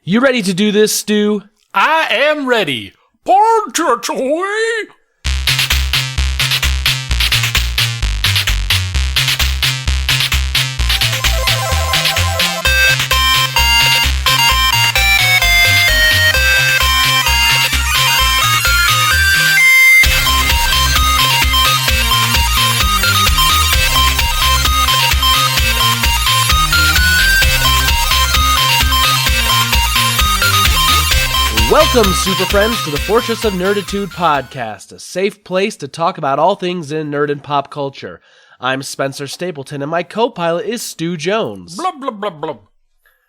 You ready to do this, Stu? I am ready. Punch it away. Welcome, Super Friends, to the Fortress of Nerditude podcast, a safe place to talk about all things in nerd and pop culture. I'm Spencer Stapleton, and my co-pilot is Stu Jones. Blub, blub, blub, blub.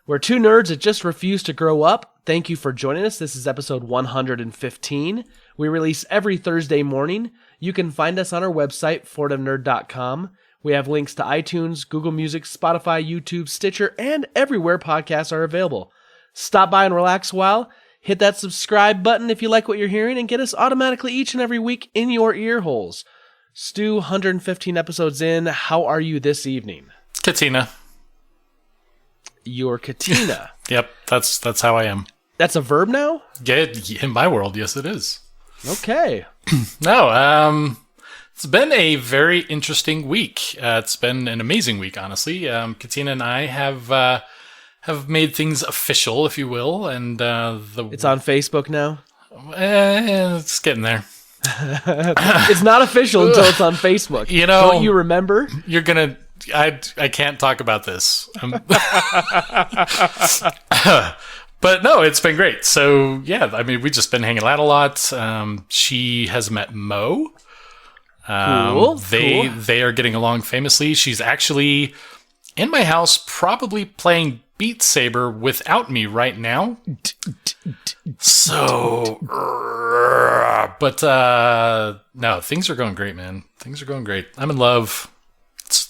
We're two nerds that just refuse to grow up. Thank you for joining us. This is episode 115. We release every Thursday morning. You can find us on our website, fortofnerd.com. We have links to iTunes, Google Music, Spotify, YouTube, Stitcher, and everywhere podcasts are available. Stop by and relax a while. Hit that subscribe button if you like what you're hearing and get us automatically each and every week in your ear holes. Stu, 115 episodes in. How are you this evening? Katina. You're Katina. Yep, that's how I am. That's a verb now? Yeah, in my world, yes it is. Okay. No, it's been a very interesting week. It's been an amazing week, honestly. Katina and I have made things official, if you will, and It's on Facebook now? it's getting there. It's not official until it's on Facebook. You know, don't you remember? You're gonna. I can't talk about this. But no, it's been great. So yeah, I mean, we've just been hanging out a lot. She has met Mo. Cool. They are getting along famously. She's actually in my house, probably playing Beat Saber without me right now. So, but no, things are going great, man. Things are going great. I'm in love.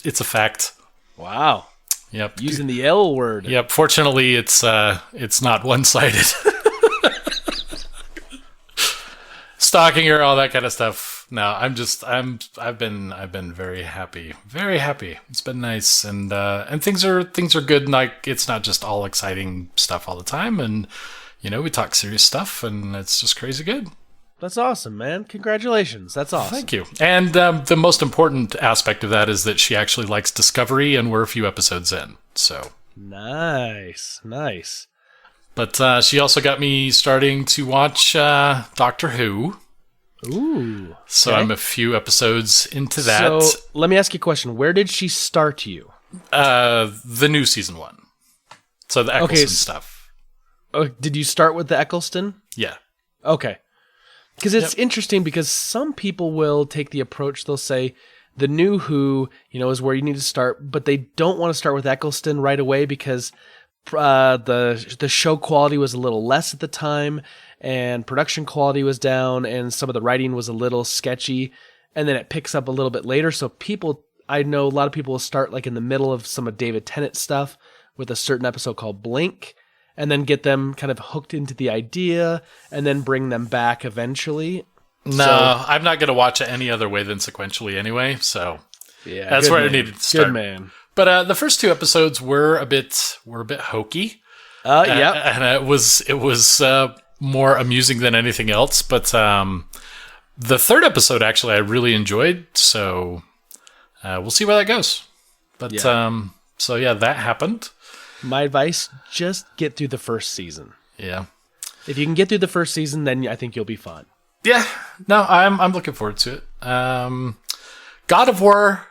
It's a fact. Wow. Yep. Using the L word. Yep. Fortunately, it's not one-sided. Stalking her, all that kind of stuff. No, I've been very happy. Very happy. It's been nice, and things are good. Like, it's not just all exciting stuff all the time, and you know, we talk serious stuff, and it's just crazy good. That's awesome, man. Congratulations. That's awesome. Thank you. And the most important aspect of that is that she actually likes Discovery, and we're a few episodes in. So nice. But she also got me starting to watch Doctor Who. Ooh. So okay. I'm a few episodes into that. So let me ask you a question. Where did she start you? The new season 1. So the Eccleston stuff. Oh, did you start with the Eccleston? Yeah. Okay. Because it's interesting because some people will take the approach, they'll say the new Who, is where you need to start, but they don't want to start with Eccleston right away because the show quality was a little less at the time, and production quality was down, and some of the writing was a little sketchy, and then it picks up a little bit later. So I know a lot of people will start like in the middle of some of David Tennant's stuff with a certain episode called Blink, and then get them kind of hooked into the idea, and then bring them back eventually. No, I'm not going to watch it any other way than sequentially anyway, so yeah, that's where I needed to start. Good man. But the first 2 episodes were a bit hokey. Yeah, and it was more amusing than anything else. But the 3rd episode actually I really enjoyed. So we'll see where that goes. But so yeah, that happened. My advice: just get through the first season. Yeah. If you can get through the first season, then I think you'll be fine. Yeah. No, I'm looking forward to it. God of War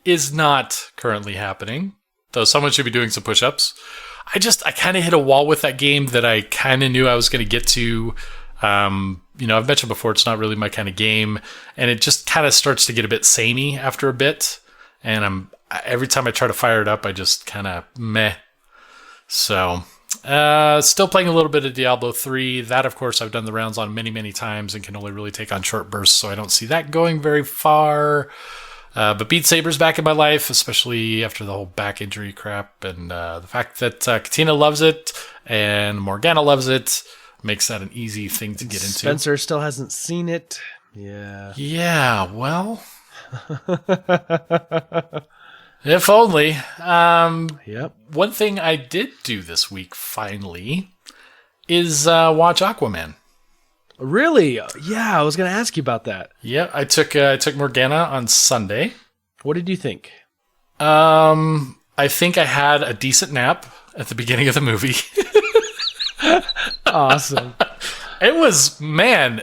is not currently happening, though someone should be doing some push-ups. I kind of hit a wall with that game that I kind of knew I was going to get to. I've mentioned before, it's not really my kind of game, and it just kind of starts to get a bit samey after a bit, and every time I try to fire it up, I just kind of meh. So, still playing a little bit of Diablo 3. That, of course, I've done the rounds on many, many times and can only really take on short bursts, so I don't see that going very far. But Beat Saber's back in my life, especially after the whole back injury crap, and the fact that Katina loves it and Morgana loves it makes that an easy thing to get into. Spencer still hasn't seen it. Yeah. Yeah, well. If only. Yep. One thing I did do this week, finally, is watch Aquaman. Really? Yeah, I was going to ask you about that. Yeah, I took Morgana on Sunday. What did you think? I think I had a decent nap at the beginning of the movie. Awesome. It was, man,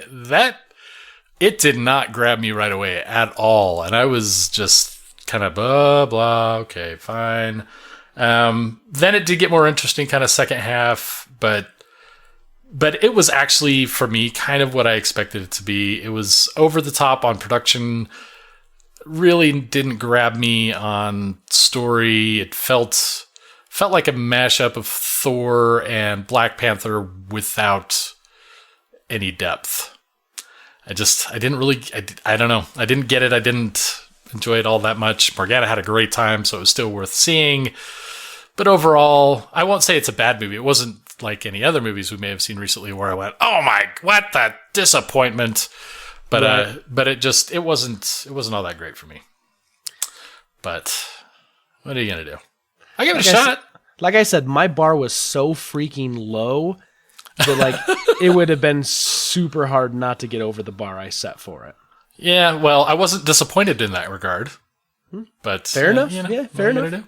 it did not grab me right away at all. And I was just kind of blah, blah, okay, fine. Then it did get more interesting kind of second half, but it was actually, for me, kind of what I expected it to be. It was over the top on production, really didn't grab me on story. It felt like a mashup of Thor and Black Panther without any depth. I don't know. I didn't get it. I didn't enjoy it all that much. Morgana had a great time, so it was still worth seeing. But overall, I won't say it's a bad movie. It wasn't like any other movies we may have seen recently where I went, "Oh my, what the disappointment!" But right. but it wasn't all that great for me. But what are you gonna do? I give it a shot. Like I said, my bar was so freaking low that like it would have been super hard not to get over the bar I set for it. Yeah, well, I wasn't disappointed in that regard. But fair enough. You know, yeah, fair enough.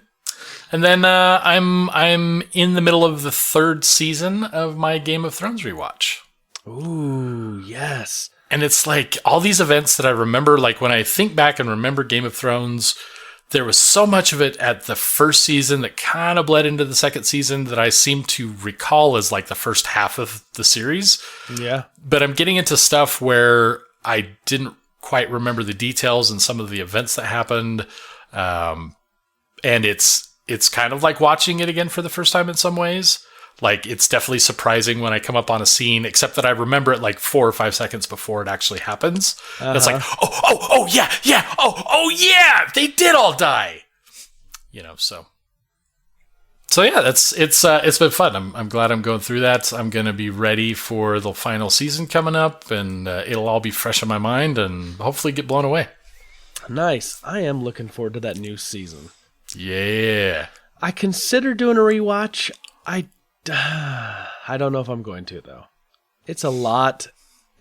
And then I'm in the middle of the third season of my Game of Thrones rewatch. Ooh, yes. And it's like all these events that I remember, like when I think back and remember Game of Thrones, there was so much of it at the first season that kind of bled into the second season that I seem to recall as like the first half of the series. Yeah. But I'm getting into stuff where I didn't quite remember the details and some of the events that happened. And it's kind of like watching it again for the first time in some ways. Like, it's definitely surprising when I come up on a scene, except that I remember it like 4 or 5 seconds before it actually happens. Uh-huh. It's like, oh, yeah, they did all die. You know, so yeah, it's been fun. I'm glad I'm going through that. I'm going to be ready for the final season coming up, and it'll all be fresh in my mind and hopefully get blown away. Nice. I am looking forward to that new season. Yeah. I consider doing a rewatch. I don't know if I'm going to, though. It's a lot,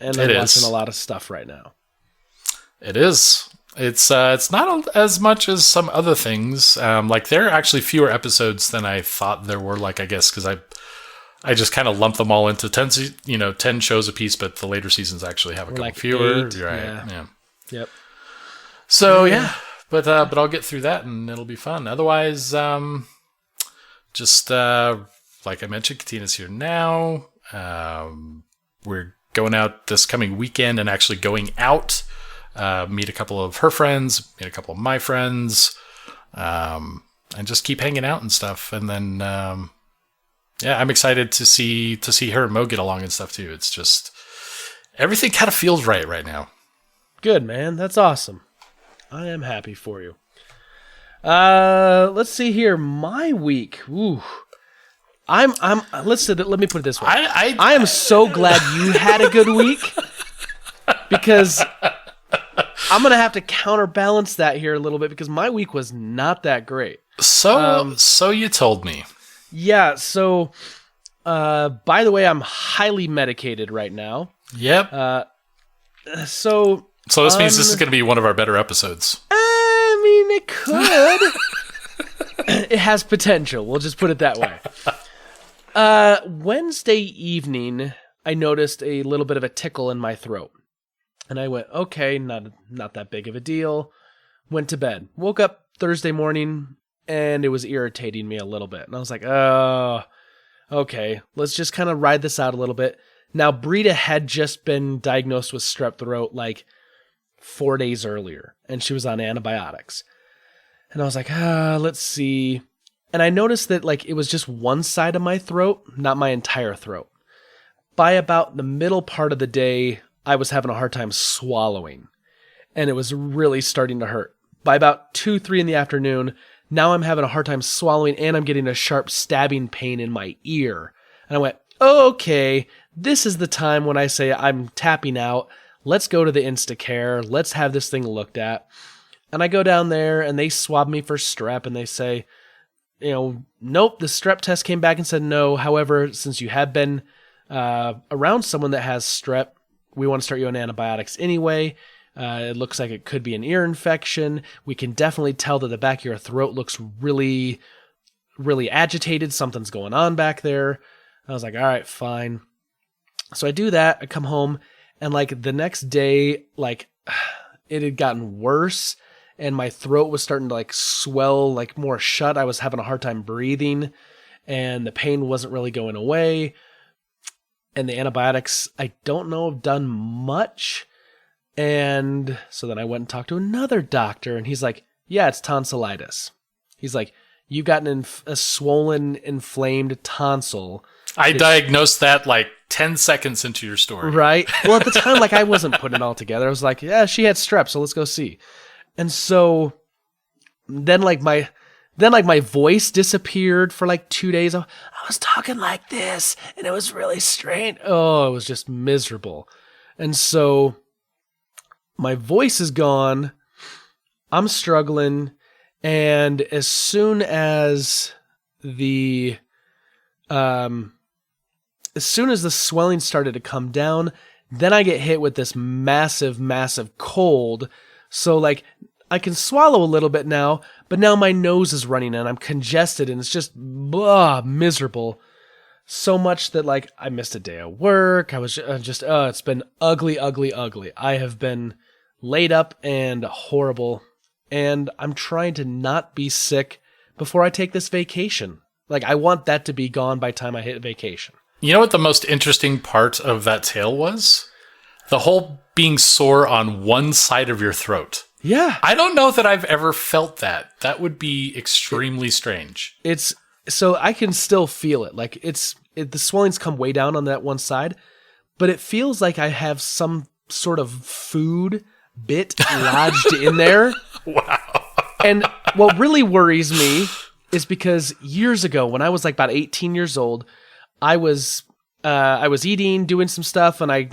and I'm watching a lot of stuff right now. It is. It's not as much as some other things. Like, there are actually fewer episodes than I thought there were, like, I guess, because I just kind of lump them all into 10 shows a piece, but the later seasons actually have a couple fewer. 8, right. Yeah. Yep. So, yeah. But I'll get through that, and it'll be fun. Otherwise, just... like I mentioned, Katina's here now. We're going out this coming weekend and actually going out, meet a couple of her friends, meet a couple of my friends, and just keep hanging out and stuff. And then, I'm excited to see her and Mo get along and stuff too. It's just, everything kind of feels right now. Good, man. That's awesome. I am happy for you. Let's see here. My week. Ooh. Let me put it this way. I am so glad you had a good week because I'm going to have to counterbalance that here a little bit because my week was not that great. So you told me. Yeah. So, by the way, I'm highly medicated right now. Yep. So this means this is going to be one of our better episodes. I mean, it could. It has potential. We'll just put it that way. Wednesday evening, I noticed a little bit of a tickle in my throat. And I went, okay, not that big of a deal. Went to bed. Woke up Thursday morning, and it was irritating me a little bit. And I was like, oh, okay, let's just kind of ride this out a little bit. Now, Brita had just been diagnosed with strep throat like 4 days earlier, and she was on antibiotics. And I was like, let's see. And I noticed that like it was just one side of my throat, not my entire throat. By about the middle part of the day, I was having a hard time swallowing, and it was really starting to hurt. By about 2, 3 in the afternoon, now I'm having a hard time swallowing, and I'm getting a sharp stabbing pain in my ear. And I went, okay, this is the time when I say I'm tapping out. Let's go to the Instacare. Let's have this thing looked at. And I go down there and they swab me for strep and they say, nope, the strep test came back and said no. However, since you have been around someone that has strep, we want to start you on antibiotics anyway. It looks like it could be an ear infection. We can definitely tell that the back of your throat looks really, really agitated. Something's going on back there. I was like, all right, fine. So I do that. I come home and like the next day, like it had gotten worse and my throat was starting to like swell like more shut. I was having a hard time breathing and the pain wasn't really going away. And the antibiotics, I don't know, have done much. And so then I went and talked to another doctor and he's like, yeah, it's tonsillitis. He's like, you've gotten a swollen, inflamed tonsil. I diagnosed that like 10 seconds into your story. Right. Well, at the time, like I wasn't putting it all together. I was like, yeah, she had strep, so let's go see. And so then like my voice disappeared for like 2 days. I was talking like this and it was really strange. Oh, it was just miserable. And so my voice is gone. I'm struggling. And as soon as the swelling started to come down, then I get hit with this massive, massive cold. So like I can swallow a little bit now, but now my nose is running and I'm congested and it's just miserable. So much that like I missed a day of work. I was it's been ugly, ugly, ugly. I have been laid up and horrible. And I'm trying to not be sick before I take this vacation. Like I want that to be gone by the time I hit vacation. You know what the most interesting part of that tale was? The whole being sore on one side of your throat. Yeah. I don't know that I've ever felt that. That would be extremely strange. It's so I can still feel it. Like the swelling's come way down on that one side, but it feels like I have some sort of food bit lodged in there. Wow. And what really worries me is because years ago, when I was like about 18 years old, I was eating, doing some stuff, and I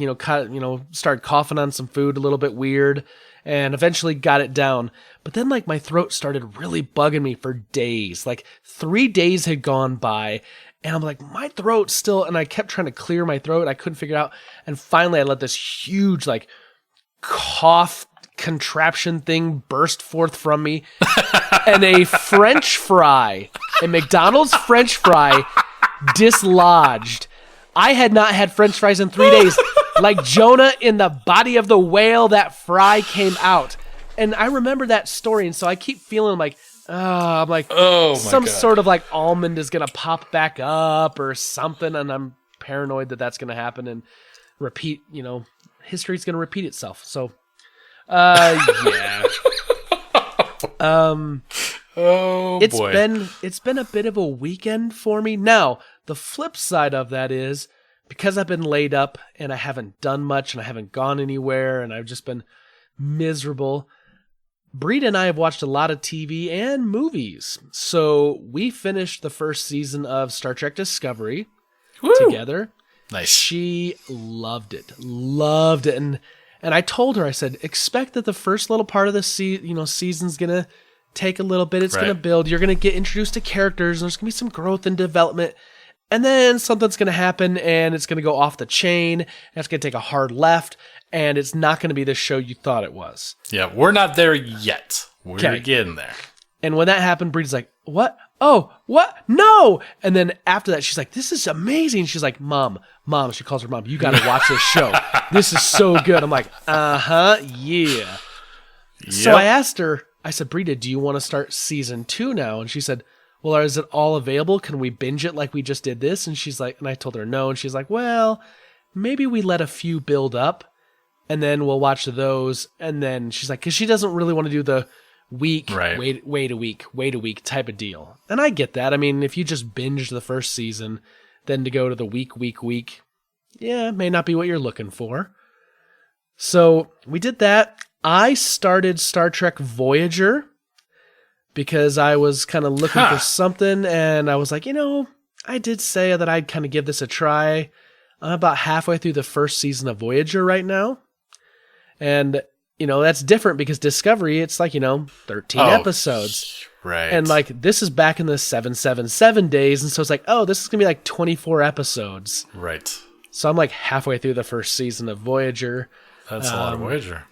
started coughing on some food a little bit weird, and eventually got it down. But then like my throat started really bugging me for days. Like 3 days had gone by, and I'm like, my throat still, and I kept trying to clear my throat. I couldn't figure it out, and finally I let this huge like cough contraption thing burst forth from me, and a McDonald's French fry dislodged. I had not had French fries in 3 days. Like Jonah in the body of the whale, that fry came out. And I remember that story, and so I keep feeling like, I'm like, oh my some God. sort of like almond is going to pop back up or something, and I'm paranoid that that's going to happen and repeat, history's going to repeat itself. So, yeah. Oh boy. It's been a bit of a weekend for me. Now, the flip side of that is because I've been laid up and I haven't done much and I haven't gone anywhere and I've just been miserable. Breed and I have watched a lot of TV and movies. So we finished the first season of Star Trek Discovery together. Nice. She loved it. And I told her, I said, expect that the first little part of the season's going to take a little bit. It's going to build. You're going to get introduced to characters. And there's going to be some growth and development. And then something's going to happen and it's going to go off the chain. And it's going to take a hard left. And it's not going to be the show you thought it was. Yeah, we're not there yet. We're getting there. And when that happened, Breed's like, what? Oh, what? No! And then after that, she's like, this is amazing. She's like, Mom, she calls her mom, you got to watch this show. This is so good. I'm like, yeah. Yep. So I asked her, I said, Brita, do you want to start season 2 now? And she said, well, is it all available? Can we binge it like we just did this? And she's like, and I told her no. And she's like, well, maybe we let a few build up and then we'll watch those. And then she's like, because she doesn't really want to do the week, wait a week type of deal. And I get that. I mean, if you just binge the first season, then to go to the week, yeah, it may not be what you're looking for. So we did that. I started Star Trek Voyager because I was kind of looking for something, and I was like, I did say that I'd kind of give this a try. I'm about halfway through the first season of Voyager right now. And that's different because Discovery, it's like, 13 episodes. Right. And like, this is back in the 777 days. And so it's like, oh, this is going to be like 24 episodes. Right. So I'm like halfway through the first season of Voyager. That's a lot of Voyager.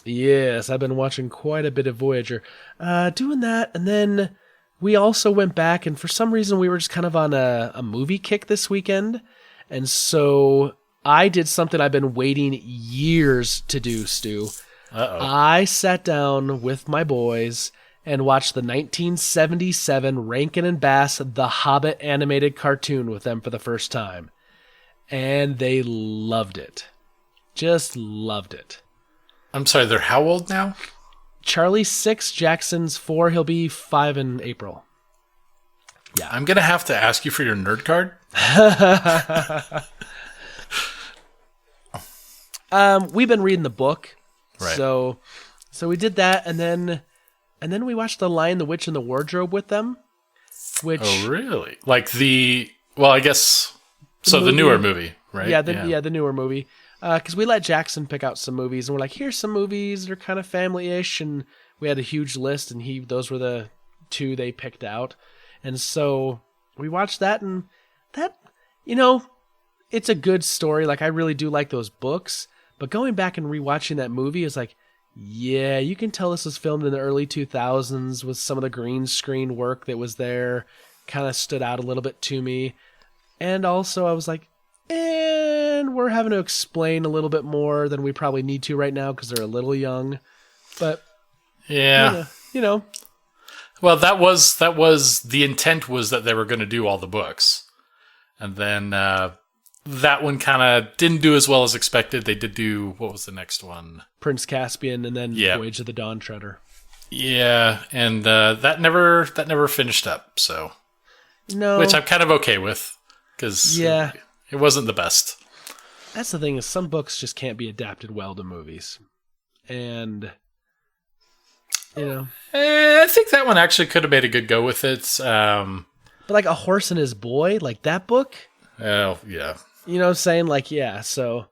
Yes, I've been watching quite a bit of Voyager. Doing that, and then we also went back, and for some reason we were just kind of on a movie kick this weekend. And so I did something I've been waiting years to do, Stu. Uh-oh. I sat down with my boys and watched the 1977 Rankin and Bass The Hobbit animated cartoon with them for the first time. And they loved it. Just loved it. I'm sorry, they're how old now? Charlie's 6, Jackson's 4. He'll be 5 in April. Yeah. I'm going to have to ask you for your nerd card. We've been reading the book. Right. So we did that, and then we watched The Lion, the Witch, and the Wardrobe with them. Which, oh, really? Like I guess, the newer movie, right? Yeah, the newer movie. Because we let Jackson pick out some movies, and we're like, here's some movies that are kind of family-ish, and we had a huge list, and those were the 2 they picked out. And so we watched that, and that, it's a good story. Like, I really do like those books, but going back and rewatching that movie is like, yeah, you can tell this was filmed in the early 2000s with some of the green screen work that was there, kind of stood out a little bit to me. And also I was like, and we're having to explain a little bit more than we probably need to right now because they're a little young. But yeah, Well, that was the intent, was that they were going to do all the books, and then that one kind of didn't do as well as expected. They did do, what was the next one? Prince Caspian, and then Voyage of the Dawn Treader. Yeah, and that never finished up. So no, which I'm kind of okay with because it wasn't the best. That's the thing, is some books just can't be adapted well to movies. And, I think that one actually could have made a good go with it. But like A Horse and His Boy, like that book? Oh, yeah. You know what I'm saying? Like, yeah, so...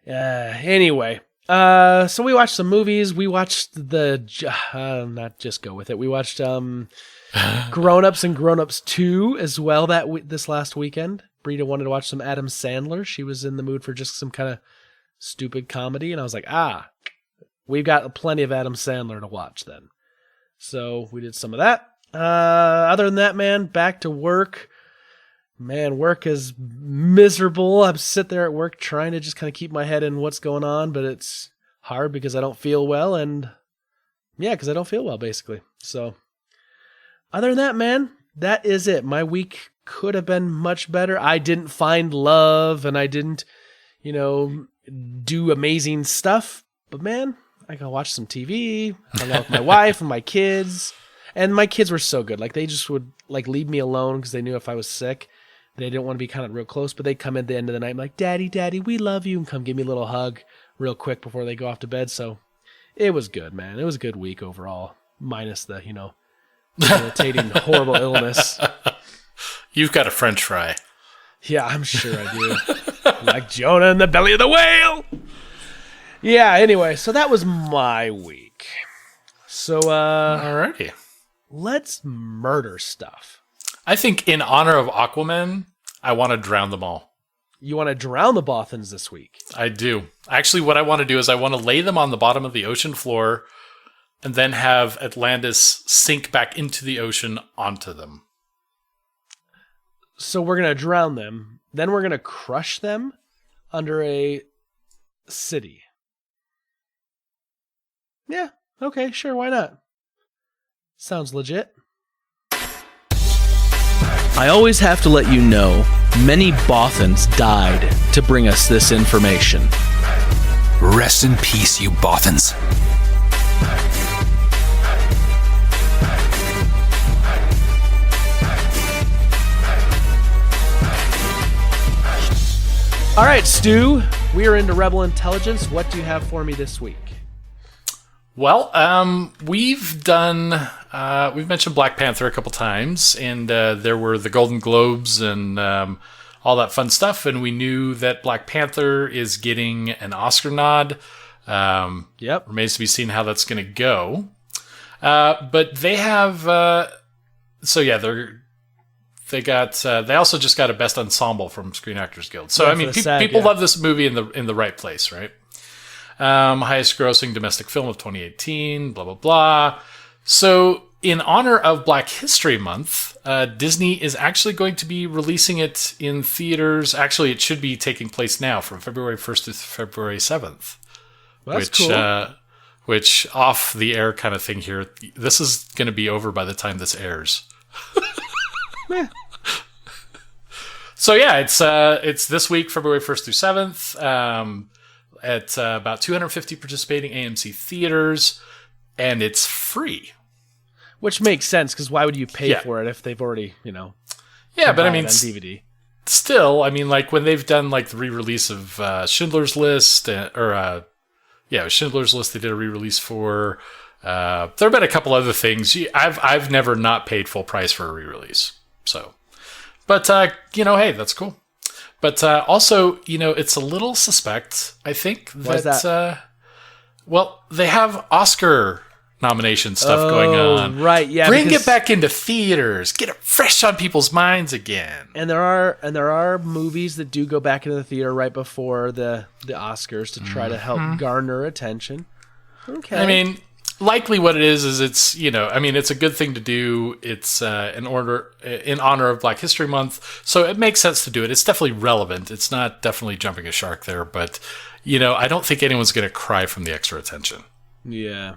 anyway, so we watched some movies. We watched not Just Go With It. We watched Grown Ups and Grown Ups 2 as well this last weekend. Brita wanted to watch some Adam Sandler. She was in the mood for just some kind of stupid comedy, and I was like, we've got plenty of Adam Sandler to watch then. So we did some of that. Other than that, man, back to work. Man, work is miserable. I'm sitting there at work trying to just kind of keep my head in what's going on, but it's hard because I don't feel well, and because I don't feel well, basically. So other than that, man, that is it. My week could have been much better. I didn't find love, and I didn't, do amazing stuff. But man, I got to watch some TV, hung out with my wife and my kids. And my kids were so good. Like, they just would leave me alone because they knew if I was sick, they didn't want to be kind of real close. But they'd come at the end of the night and be like, Daddy, we love you, and come give me a little hug real quick before they go off to bed. So it was good, man. It was a good week overall, minus the, debilitating, horrible illness. You've got a French fry. Yeah, I'm sure I do. Like Jonah in the belly of the whale. Yeah, anyway, so that was my week. So, alrighty. Let's murder stuff. I think in honor of Aquaman, I want to drown them all. You want to drown the Bothans this week? I do. Actually, what I want to do is I want to lay them on the bottom of the ocean floor and then have Atlantis sink back into the ocean onto them. So we're going to drown them. Then we're going to crush them under a city. Yeah, okay, sure, why not? Sounds legit. I always have to let you know, many Bothans died to bring us this information. Rest in peace, you Bothans. All right, Stu, we are into Rebel Intelligence. What do you have for me this week? Well, we've mentioned Black Panther a couple times, and there were the Golden Globes and all that fun stuff, and we knew that Black Panther is getting an Oscar nod. Yep. Remains to be seen how that's going to go. But they have, they also just got a best ensemble from Screen Actors Guild. So Yeah, I mean, for the SAG, people yeah. love this movie in the right place, right? Highest grossing domestic film of 2018, blah, blah, blah. So in honor of Black History Month, Disney is actually going to be releasing it in theaters. Actually, it should be taking place now from February 1st to February 7th. Well, that's cool. Which off the air kind of thing here. This is going to be over by the time this airs. So yeah, it's this week, February 1st through 7th, at about 250 participating AMC theaters, and it's free. Which makes sense, because why would you pay Yeah. for it if they've already, Yeah, but I buy mean, it on DVD? still, I mean, like when they've done like the re-release of Schindler's List, Schindler's List, they did a re-release for. There have been a couple other things. I've never not paid full price for a re-release. So, but hey, that's cool. But also, it's a little suspect. I think Why is that? Well, they have Oscar nomination stuff going on. Right, yeah. Bring because- it back into theaters. Get it fresh on people's minds again. And there are movies that do go back into the theater right before the Oscars to try to help garner attention. Okay. I mean, likely what it is it's, it's a good thing to do. It's in honor of Black History Month. So it makes sense to do it. It's definitely relevant. It's not definitely jumping a shark there, but, I don't think anyone's going to cry from the extra attention. Yeah.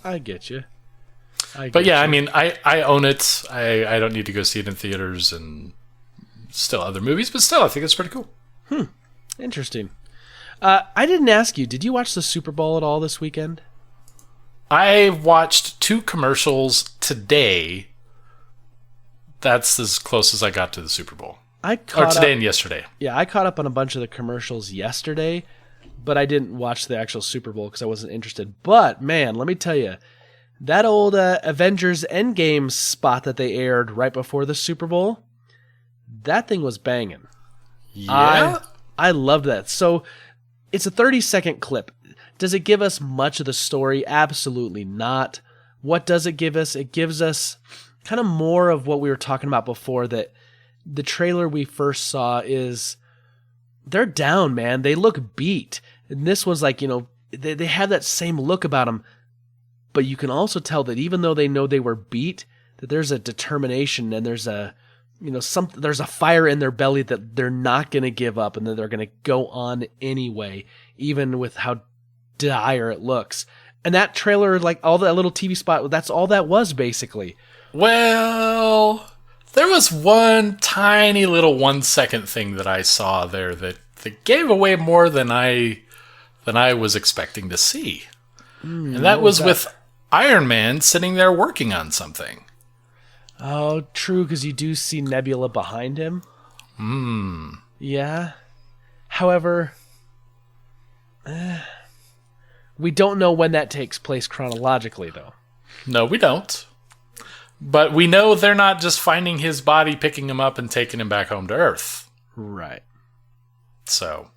I get you. But yeah, I mean, I own it. I don't need to go see it in theaters and still other movies, but still, I think it's pretty cool. Interesting. I didn't ask you, did you watch the Super Bowl at all this weekend? I watched 2 commercials today. That's as close as I got to the Super Bowl. Today and yesterday. Yeah, I caught up on a bunch of the commercials yesterday, but I didn't watch the actual Super Bowl because I wasn't interested. But, man, let me tell you, that old Avengers Endgame spot that they aired right before the Super Bowl, that thing was banging. Yeah? I loved that. So, it's a 30-second clip. Does it give us much of the story? Absolutely not. What does it give us? It gives us kind of more of what we were talking about before, that the trailer we first saw is they're down, man. They look beat. And this one's like, they have that same look about them, but you can also tell that even though they know they were beat, that there's a determination and there's a there's a fire in their belly that they're not going to give up and that they're going to go on anyway, even with how dire it looks. And that trailer, like all that little TV spot, that's all that was basically. Well, there was one tiny little 1-second thing that I saw there that gave away more than I was expecting to see. And that was with Iron Man sitting there working on something. Oh, true, because you do see Nebula behind him. Yeah. However, we don't know when that takes place chronologically, though. No, we don't. But we know they're not just finding his body, picking him up, and taking him back home to Earth. Right. So,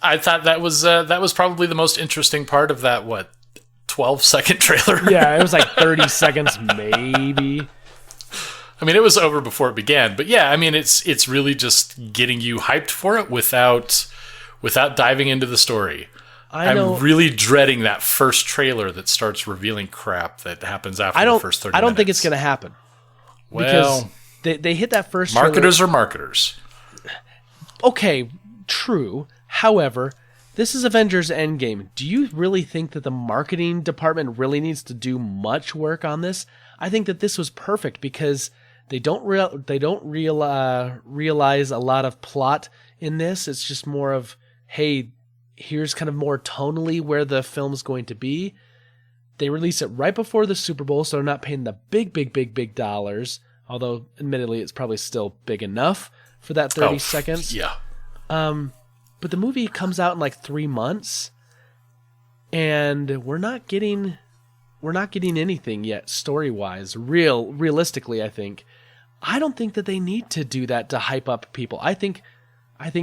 I thought that was probably the most interesting part of that, 12-second trailer? Yeah, it was like 30 seconds, maybe. I mean, it was over before it began. But yeah, I mean, it's really just getting you hyped for it without diving into the story. I'm really dreading that first trailer that starts revealing crap that happens after the first 30 minutes. I don't think it's going to happen. Well, because they hit that first marketers trailer. are marketers. Okay, true. However, this is Avengers Endgame. Do you really think that the marketing department really needs to do much work on this? I think that this was perfect because they don't realize a lot of plot in this. It's just more of, hey, here's kind of more tonally where the film's going to be. They release it right before the Super Bowl, so they're not paying the big dollars, although admittedly it's probably still big enough for that 30 seconds. Yeah. But the movie comes out in like 3 months, and we're not getting anything yet story-wise. Realistically, I think. I don't think that they need to do that to hype up people. I think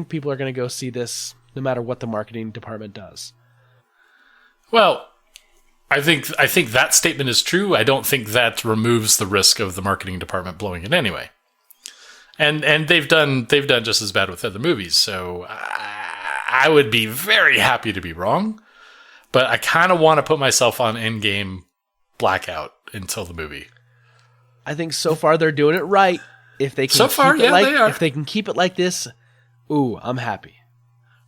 people are going to go see this no matter what the marketing department does. Well, I think that statement is true. I don't think that removes the risk of the marketing department blowing it anyway. And they've done just as bad with other movies. So I would be very happy to be wrong, but I kind of want to put myself on Endgame blackout until the movie. I think so far they're doing it right. If they can they are. If they can keep it like this, ooh, I'm happy.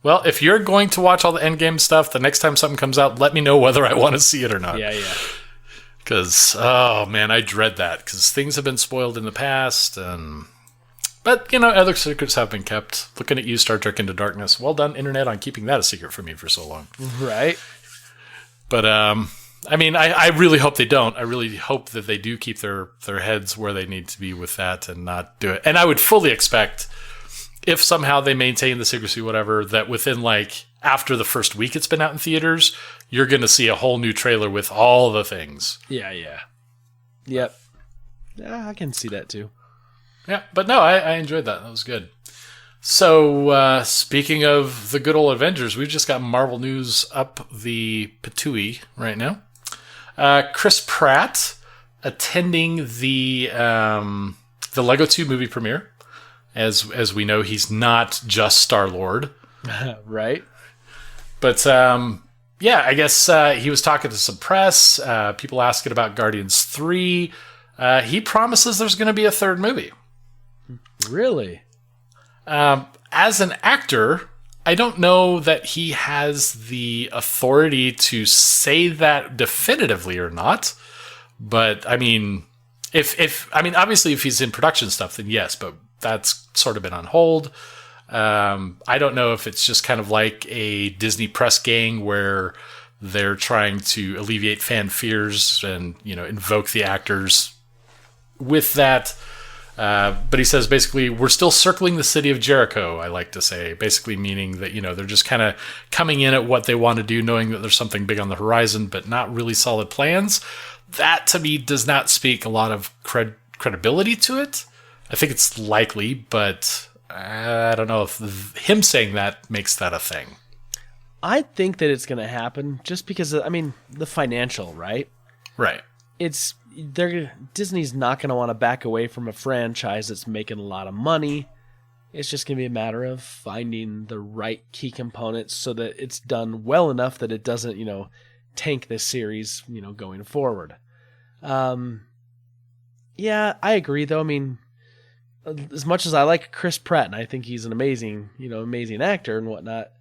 Well, if you're going to watch all the Endgame stuff, the next time something comes out, let me know whether I want to see it or not. Yeah. Because, oh man, I dread that. Because things have been spoiled in the past. But, other secrets have been kept. Looking at you, Star Trek Into Darkness. Well done, Internet, on keeping that a secret from me for so long. Right. But, I really hope they don't. I really hope that they do keep their heads where they need to be with that and not do it. And I would fully expect, if somehow they maintain the secrecy, whatever, that within after the first week it's been out in theaters, you're going to see a whole new trailer with all the things. Yeah. Yep. Yeah, I can see that too. Yeah, but no, I enjoyed that. That was good. So, speaking of the good old Avengers, we've just got Marvel news up the patooey right now. Chris Pratt attending the Lego 2 movie premiere. As we know, he's not just Star-Lord. Right. But, I guess he was talking to some press. People asking about Guardians 3. He promises there's going to be a third movie. Really? As an actor, I don't know that he has the authority to say that definitively or not. But, obviously if he's in production stuff, then yes, but that's sort of been on hold. I don't know if it's just kind of like a Disney press gang where they're trying to alleviate fan fears and, invoke the actors with that. But he says basically, we're still circling the city of Jericho, I like to say, basically meaning that, they're just kind of coming in at what they want to do, knowing that there's something big on the horizon, but not really solid plans. That to me does not speak a lot of credibility to it. I think it's likely, but I don't know if him saying that makes that a thing. I think that it's going to happen just because, the financial, right? Right. Disney's not going to want to back away from a franchise that's making a lot of money. It's just going to be a matter of finding the right key components so that it's done well enough that it doesn't, tank this series, going forward. Yeah, I agree though. As much as I like Chris Pratt, and I think he's an amazing actor and whatnot,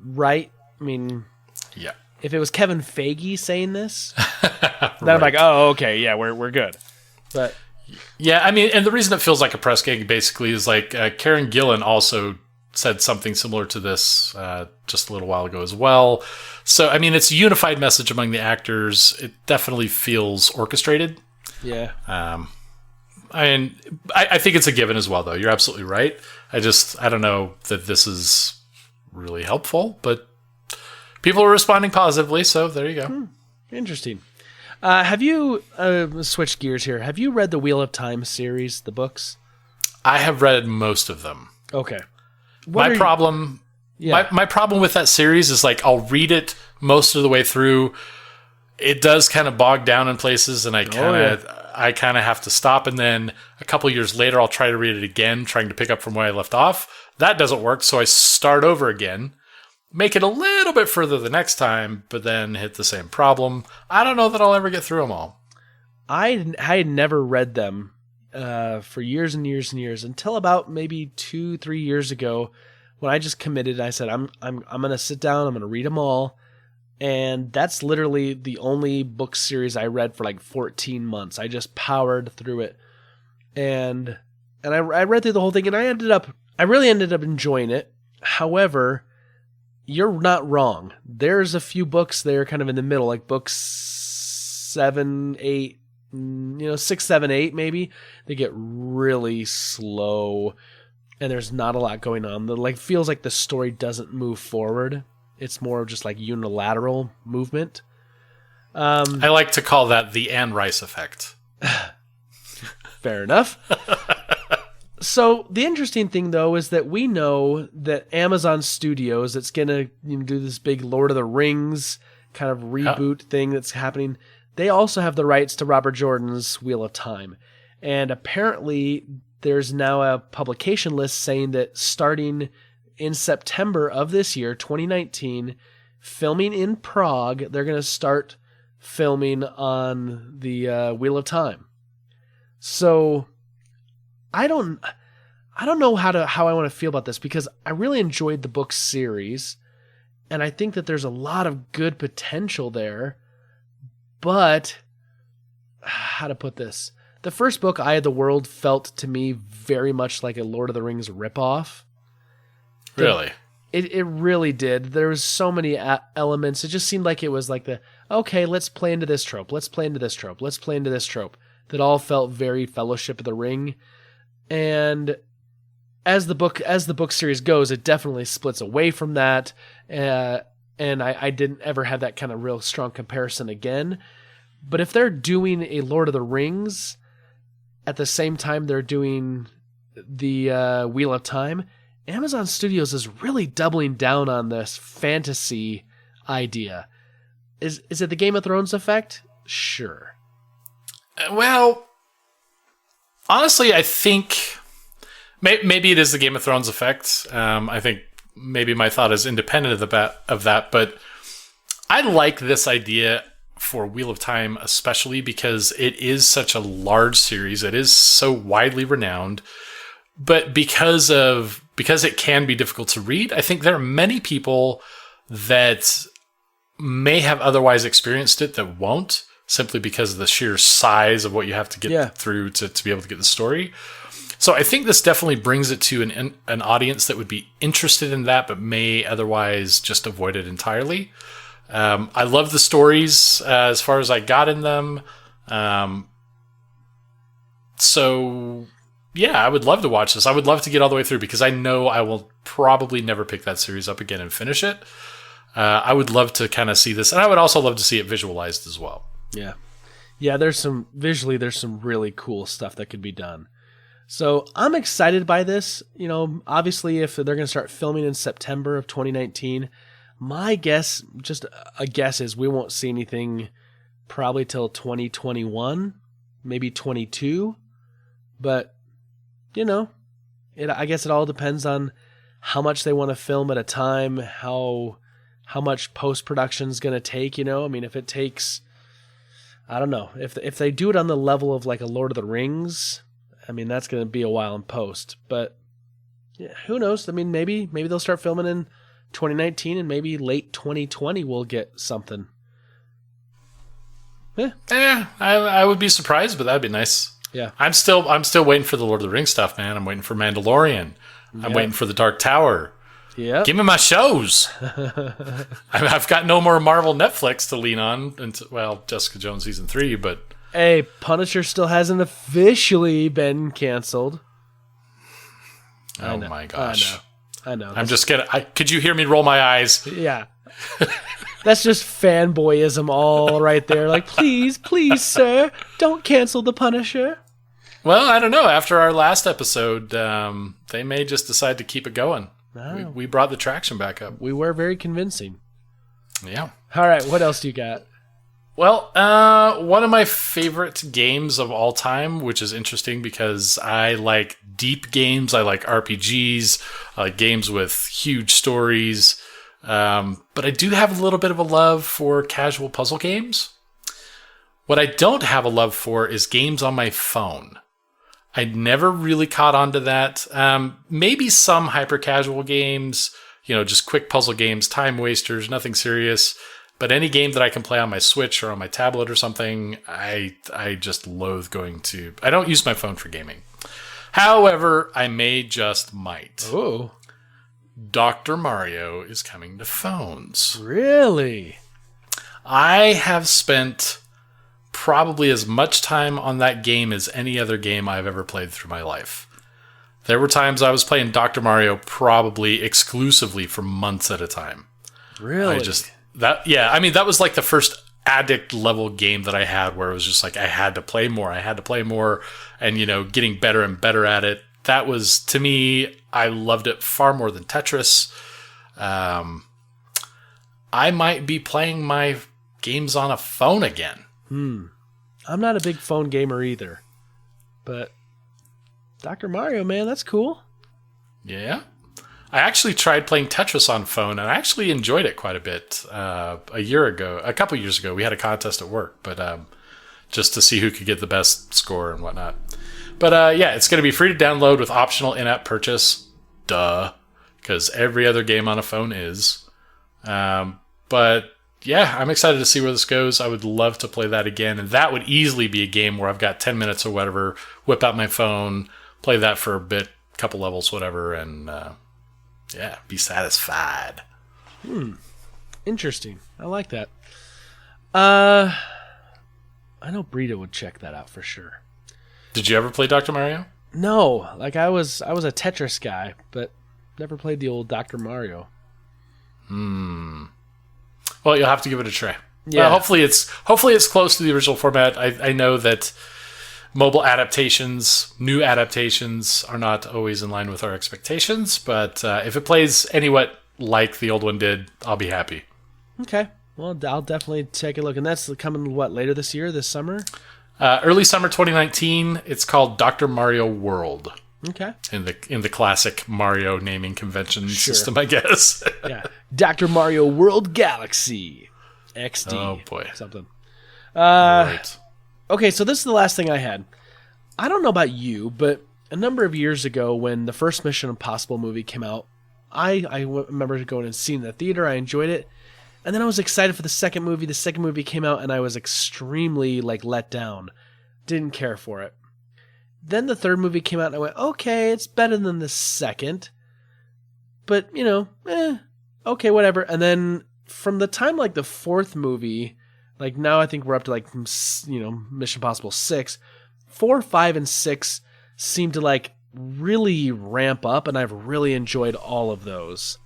right? Yeah. If it was Kevin Feige saying this, right. then I'm like, oh, okay, yeah, we're good. But yeah, and the reason it feels like a press gang basically is Karen Gillan also said something similar to this just a little while ago as well. So it's a unified message among the actors. It definitely feels orchestrated. Yeah. I think it's a given as well, though. You're absolutely right. I don't know that this is really helpful, but people are responding positively, so there you go. Interesting. Have you, switch gears here, have you read the Wheel of Time series, the books? I have read most of them. Okay. My problem with that series is I'll read it most of the way through. It does kind of bog down in places, and I kind of have to stop, and then a couple years later I'll try to read it again, trying to pick up from where I left off. That doesn't work, so I start over again, make it a little bit further the next time, but then hit the same problem. I don't know that I'll ever get through them all. I had never read them for years and years and years until about maybe 2-3 years ago when I just committed. I said, I'm going to sit down, I'm going to read them all. And that's literally the only book series I read for 14 months. I just powered through it. And I read through the whole thing, and I really ended up enjoying it. However, you're not wrong. There's a few books there kind of in the middle, like books 7, 8, 6, 7, 8 maybe. They get really slow, and there's not a lot going on. The feels like the story doesn't move forward. It's more of just unilateral movement. I like to call that the Anne Rice effect. Fair enough. So the interesting thing, though, is that we know that Amazon Studios, that's going to do this big Lord of the Rings kind of reboot thing that's happening, they also have the rights to Robert Jordan's Wheel of Time. And apparently there's now a publication list saying that starting in September of this year, 2019, filming in Prague, they're going to start filming on the Wheel of Time. So I don't know how I want to feel about this, because I really enjoyed the book series, and I think that there's a lot of good potential there. But how to put this? The first book, Eye of the World, felt to me very much like a Lord of the Rings ripoff. Really? It really did. There was so many elements. It just seemed like it was like okay, let's play into this trope. Let's play into this trope. Let's play into this trope. That all felt very Fellowship of the Ring. And as the book series goes, it definitely splits away from that. And I didn't ever have that kind of real strong comparison again. But if they're doing a Lord of the Rings at the same time they're doing the Wheel of Time, Amazon Studios is really doubling down on this fantasy idea. Is it the Game of Thrones effect? Sure. Well, honestly, I think maybe it is the Game of Thrones effect. I think maybe my thought is independent of that, but I like this idea for Wheel of Time, especially because it is such a large series. It is so widely renowned, but because it can be difficult to read, I think there are many people that may have otherwise experienced it that won't, simply because of the sheer size of what you have to get through to be able to get the story. So I think this definitely brings it to an audience that would be interested in that, but may otherwise just avoid it entirely. I love the stories as far as I got in them. So yeah, I would love to watch this. I would love to get all the way through, because I know I will probably never pick that series up again and finish it. I would love to kind of see this, and I would also love to see it visualized as well. Yeah, there's some really cool stuff that could be done. So I'm excited by this. Obviously, if they're going to start filming in September of 2019, my guess, just a guess, is we won't see anything probably till 2021, maybe 22. But, I guess it all depends on how much they want to film at a time, how much post-production is going to take, if it takes, I don't know, if they do it on the level of like a Lord of the Rings, that's going to be a while in post. But yeah, who knows? Maybe they'll start filming in 2019, and maybe late 2020 we'll get something. I would be surprised, but that'd be nice. Yeah, I'm still waiting for the Lord of the Rings stuff, man. I'm waiting for Mandalorian. I'm waiting for the Dark Tower. Yeah, give me my shows. I've got no more Marvel Netflix to lean on until, Jessica Jones season 3, but hey, Punisher still hasn't officially been canceled. Oh my gosh! I know. I'm just gonna. Could you hear me roll my eyes? Yeah. That's just fanboyism all right there. Like, please, sir, don't cancel the Punisher. Well, I don't know. After our last episode, they may just decide to keep it going. We brought the traction back up. We were very convincing. Yeah. All right, what else do you got? Well, one of my favorite games of all time, which is interesting because I like deep games. I like RPGs. I like games with huge stories. But I do have a little bit of a love for casual puzzle games. What I don't have a love for is games on my phone. I never really caught on to that. Maybe some hyper-casual games, just quick puzzle games, time wasters, nothing serious. But any game that I can play on my Switch or on my tablet or something, I just loathe going to. I don't use my phone for gaming. However, I might. Oh. Dr. Mario is coming to phones. Really? I have spent probably as much time on that game as any other game I've ever played through my life. There were times I was playing Dr. Mario probably exclusively for months at a time. Really? That was like the first addict level game that I had, where it was just like I had to play more, and getting better and better at it that was, to me, I loved it far more than Tetris. I might be playing my games on a phone again. I'm not a big phone gamer either, but Dr. Mario, man, that's cool. Yeah. I actually tried playing Tetris on phone, and I actually enjoyed it quite a bit. A couple years ago, we had a contest at work, but just to see who could get the best score and whatnot. But yeah, it's going to be free to download with optional in-app purchase. Duh. Because every other game on a phone is. But yeah, I'm excited to see where this goes. I would love to play that again. And that would easily be a game where I've got 10 minutes or whatever, whip out my phone, play that for a bit, couple levels, whatever, and yeah, be satisfied. Interesting. I like that. I know Brita would check that out for sure. Did you ever play Dr. Mario? No, like I was a Tetris guy, but never played the old Dr. Mario. Well, you'll have to give it a try. Yeah. Hopefully it's close to the original format. I know that mobile adaptations, new adaptations, are not always in line with our expectations, but if it plays anywhat like the old one did, I'll be happy. Okay. Well, I'll definitely take a look. And that's coming, later this year, this summer? Early summer 2019. It's called Dr. Mario World. Okay. In the classic Mario naming convention system, I guess. Yeah. Dr. Mario World Galaxy. XD. Oh, boy. Something. Right. Okay, so this is the last thing I had. I don't know about you, but a number of years ago when the first Mission Impossible movie came out, I remember going and seeing it in the theater. I enjoyed it. And then I was excited for the second movie. The second movie came out, and I was extremely let down. Didn't care for it. Then the third movie came out, and I went, okay, it's better than the second. But, okay, whatever. And then from the time, the fourth movie, now I think we're up to, Mission Impossible 6. 4, 5, and 6 seem to, really ramp up, and I've really enjoyed all of those.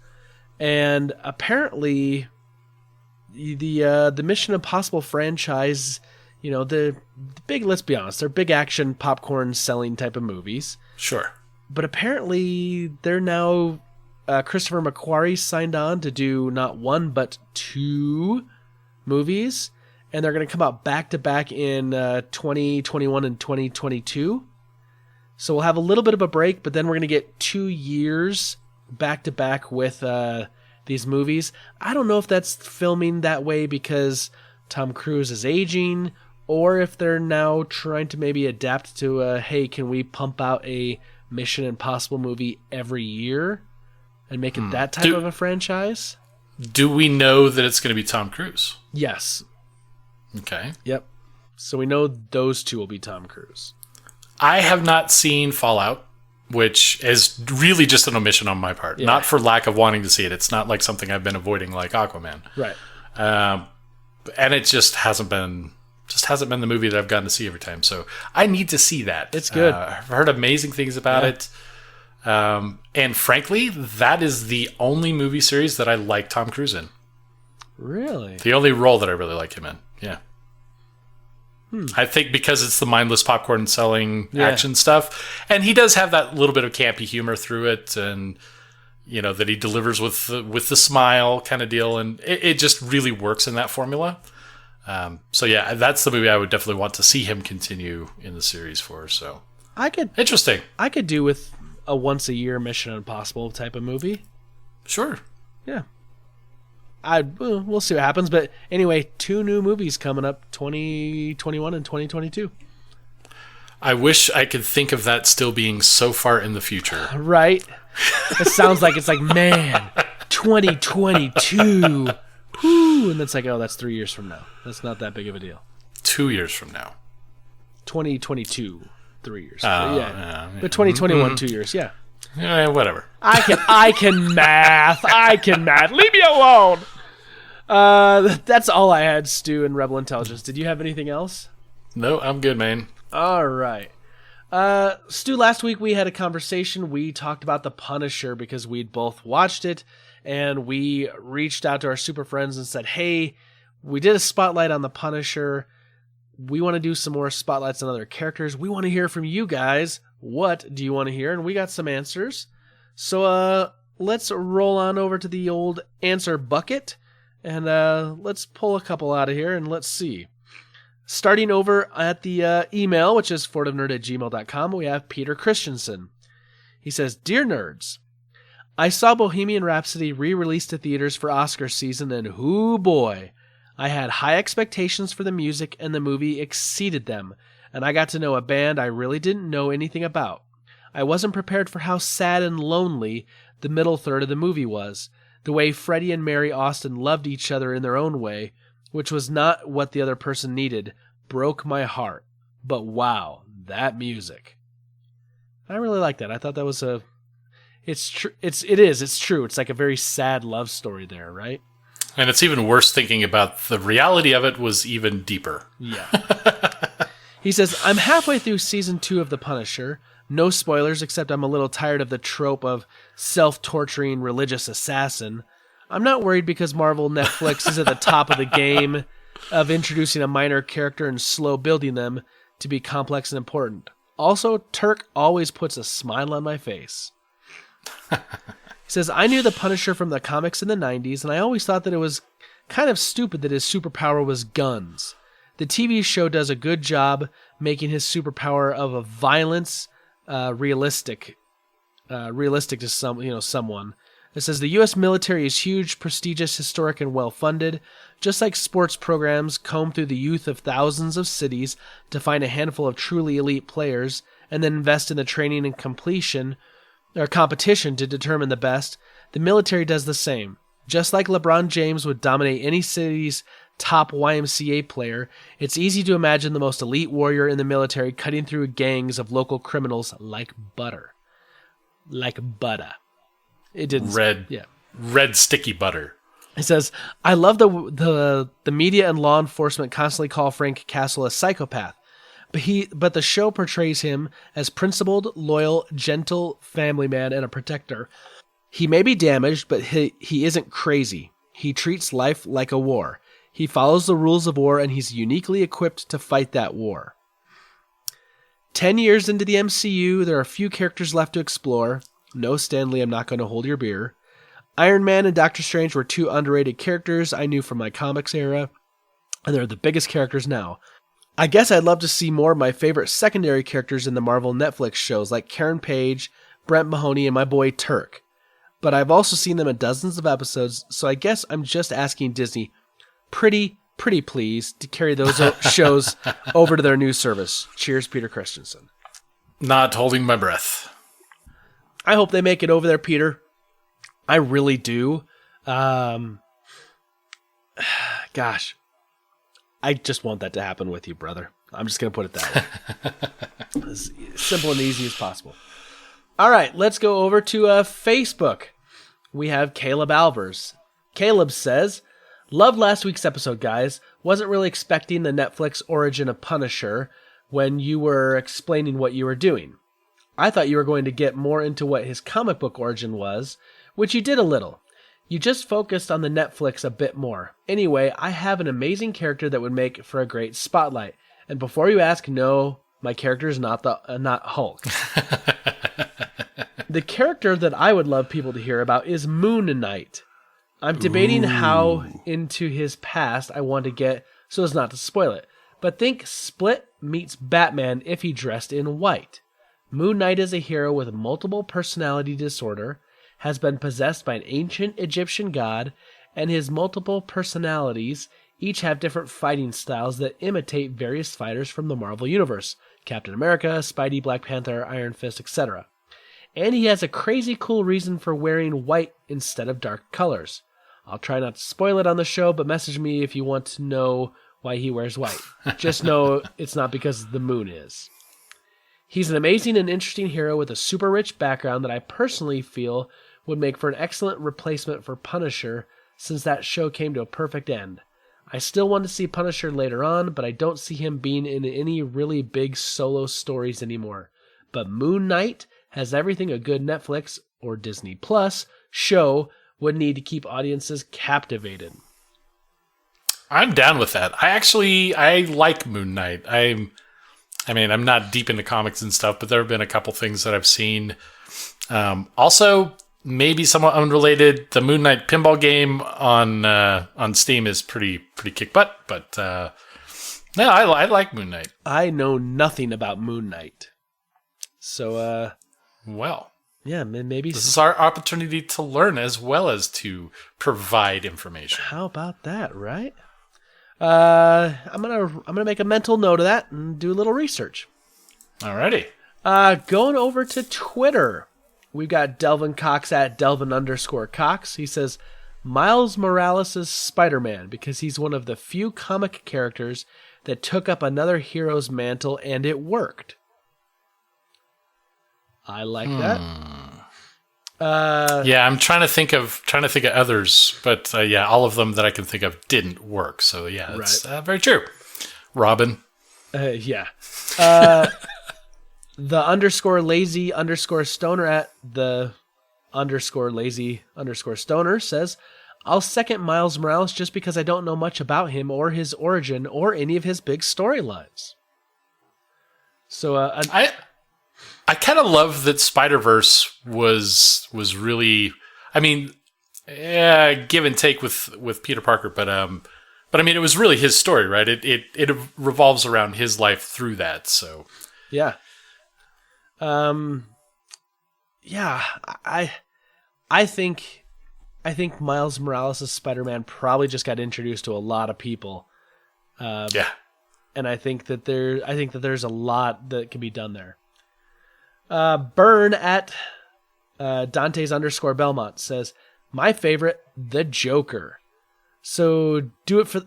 And apparently, the Mission Impossible franchise, the big, let's be honest, they're big action, popcorn selling type of movies. Sure. But apparently they're now, Christopher McQuarrie signed on to do not one, but 2 movies. And they're going to come out back to back in 2021 and 2022. So we'll have a little bit of a break, but then we're going to get 2 years back to back with these movies. I don't know if that's filming that way because Tom Cruise is aging, or if they're now trying to maybe adapt to hey, can we pump out a Mission Impossible movie every year and make it that type of a franchise? Do we know that it's going to be Tom Cruise? Yes. Okay. Yep. So we know those 2 will be Tom Cruise. I have not seen Fallout, which is really just an omission on my part. Yeah. Not for lack of wanting to see it. It's not like something I've been avoiding like Aquaman. Right. And it just hasn't been the movie that I've gotten to see every time. So I need to see that. It's good. I've heard amazing things about it. And frankly, that is the only movie series that I like Tom Cruise in. Really? The only role that I really like him in. Yeah. I think because it's the mindless popcorn selling action stuff. And he does have that little bit of campy humor through it, and that he delivers with the smile kind of deal, and it just really works in that formula. So yeah, that's the movie I would definitely want to see him continue in the series for. So interesting. I could do with a once a year Mission Impossible type of movie. Sure. Yeah. We'll see what happens. But anyway, 2 new movies coming up, 2021 and 2022. I wish I could think of that still being so far in the future. Right? It sounds like it's man, 2022. Whoo, and it's oh, that's 3 years from now. That's not that big of a deal. 2 years from now. 2022, 3 years. Yeah. But 2021, 2 years, yeah. Yeah, whatever. I can math. Leave me alone. That's all I had, Stu, and Rebel Intelligence. Did you have anything else? No, I'm good, man. All right. Stu, last week we had a conversation. We talked about The Punisher because we'd both watched it, and we reached out to our super friends and said, hey, we did a spotlight on The Punisher. We want to do some more spotlights on other characters. We want to hear from you guys. What do you want to hear? And we got some answers. So let's roll on over to the old answer bucket, and let's pull a couple out of here, and let's see. Starting over at the email, which is fortofnerd@gmail.com, we have Peter Christensen. He says, Dear Nerds, I saw Bohemian Rhapsody re-released to theaters for Oscar season, and hoo boy, I had high expectations for the music, and the movie exceeded them, and I got to know a band I really didn't know anything about. I wasn't prepared for how sad and lonely the middle third of the movie was. The way Freddie and Mary Austin loved each other in their own way, which was not what the other person needed, broke my heart. But wow, that music. I really like that. I thought that was it's true. It's true. It's like a very sad love story there, right? And it's even worse thinking about the reality of it was even deeper. Yeah. He says, I'm halfway through season 2 of The Punisher. No spoilers, except I'm a little tired of the trope of self-torturing religious assassin. I'm not worried because Marvel Netflix is at the top of the game of introducing a minor character and slow building them to be complex and important. Also, Turk always puts a smile on my face. He says, I knew the Punisher from the comics in the 90s, and I always thought that it was kind of stupid that his superpower was guns. The TV show does a good job making his superpower of a violence realistic to someone. It says the U.S. military is huge, prestigious, historic, and well-funded. Just like sports programs comb through the youth of thousands of cities to find a handful of truly elite players and then invest in the training and competition to determine the best, the military does the same. Just like LeBron James would dominate any city's top YMCA player, it's easy to imagine the most elite warrior in the military cutting through gangs of local criminals like butter. Like butter. It didn't. Red sticky butter. It says, I love the media and law enforcement constantly call Frank Castle a psychopath, but the show portrays him as principled, loyal, gentle family man and a protector. He may be damaged, but he isn't crazy. He treats life like a war. He follows the rules of war, and he's uniquely equipped to fight that war. 10 years into the MCU, there are a few characters left to explore. No, Stanley, I'm not going to hold your beer. Iron Man and Doctor Strange were two underrated characters I knew from my comics era, and they're the biggest characters now. I guess I'd love to see more of my favorite secondary characters in the Marvel Netflix shows like Karen Page, Brent Mahoney, and my boy Turk. But I've also seen them in dozens of episodes, so I guess I'm just asking Disney, pretty please, to carry those shows over to their new service. Cheers, Peter Christensen. Not holding my breath. I hope they make it over there, Peter. I really do. Gosh. I just want that to happen with you, brother. I'm just going to put it that way. As simple and easy as possible. All right, let's go over to Facebook. We have Caleb Alvers. Caleb says, loved last week's episode, guys. Wasn't really expecting the Netflix origin of Punisher when you were explaining what you were doing. I thought you were going to get more into what his comic book origin was, which you did a little. You just focused on the Netflix a bit more. Anyway, I have an amazing character that would make for a great spotlight. And before you ask, no, my character is not Hulk. The character that I would love people to hear about is Moon Knight. I'm debating how into his past I want to get so as not to spoil it. But think Split meets Batman if he dressed in white. Moon Knight is a hero with multiple personality disorder, has been possessed by an ancient Egyptian god, and his multiple personalities each have different fighting styles that imitate various fighters from the Marvel Universe. Captain America, Spidey, Black Panther, Iron Fist, etc. And he has a crazy cool reason for wearing white instead of dark colors. I'll try not to spoil it on the show, but message me if you want to know why he wears white. Just know it's not because the moon is. He's an amazing and interesting hero with a super rich background that I personally feel would make for an excellent replacement for Punisher since that show came to a perfect end. I still want to see Punisher later on, but I don't see him being in any really big solo stories anymore. But Moon Knight has everything a good Netflix or Disney Plus show would need to keep audiences captivated. I'm down with that. I like Moon Knight. I mean, I'm not deep into comics and stuff, but there have been a couple things that I've seen. Also, maybe somewhat unrelated, the Moon Knight pinball game on Steam is pretty kick butt. But no, I like Moon Knight. I know nothing about Moon Knight. So, well, yeah, maybe this is our opportunity to learn as well as to provide information. How about that, right? I'm gonna make a mental note of that and do a little research. Alrighty. Going over to Twitter, we've got Delvin Cox at Delvin_Cox. He says, Miles Morales' Spider-Man because he's one of the few comic characters that took up another hero's mantle and it worked. I like that. Yeah, I'm trying to think of others, but yeah, all of them that I can think of didn't work. So yeah, it's very true. Robin. Yeah. The _lazy_stoner at the _lazy_stoner says, I'll second Miles Morales just because I don't know much about him or his origin or any of his big storylines. So I kind of love that Spider-Verse was really, I mean, give and take with Peter Parker, but I mean, it was really his story, right? It revolves around his life through that. So yeah, yeah, I think Miles Morales' Spider-Man probably just got introduced to a lot of people. Yeah, and I think that there's a lot that can be done there. Burn at Dante's _Belmont says, my favorite, the Joker. So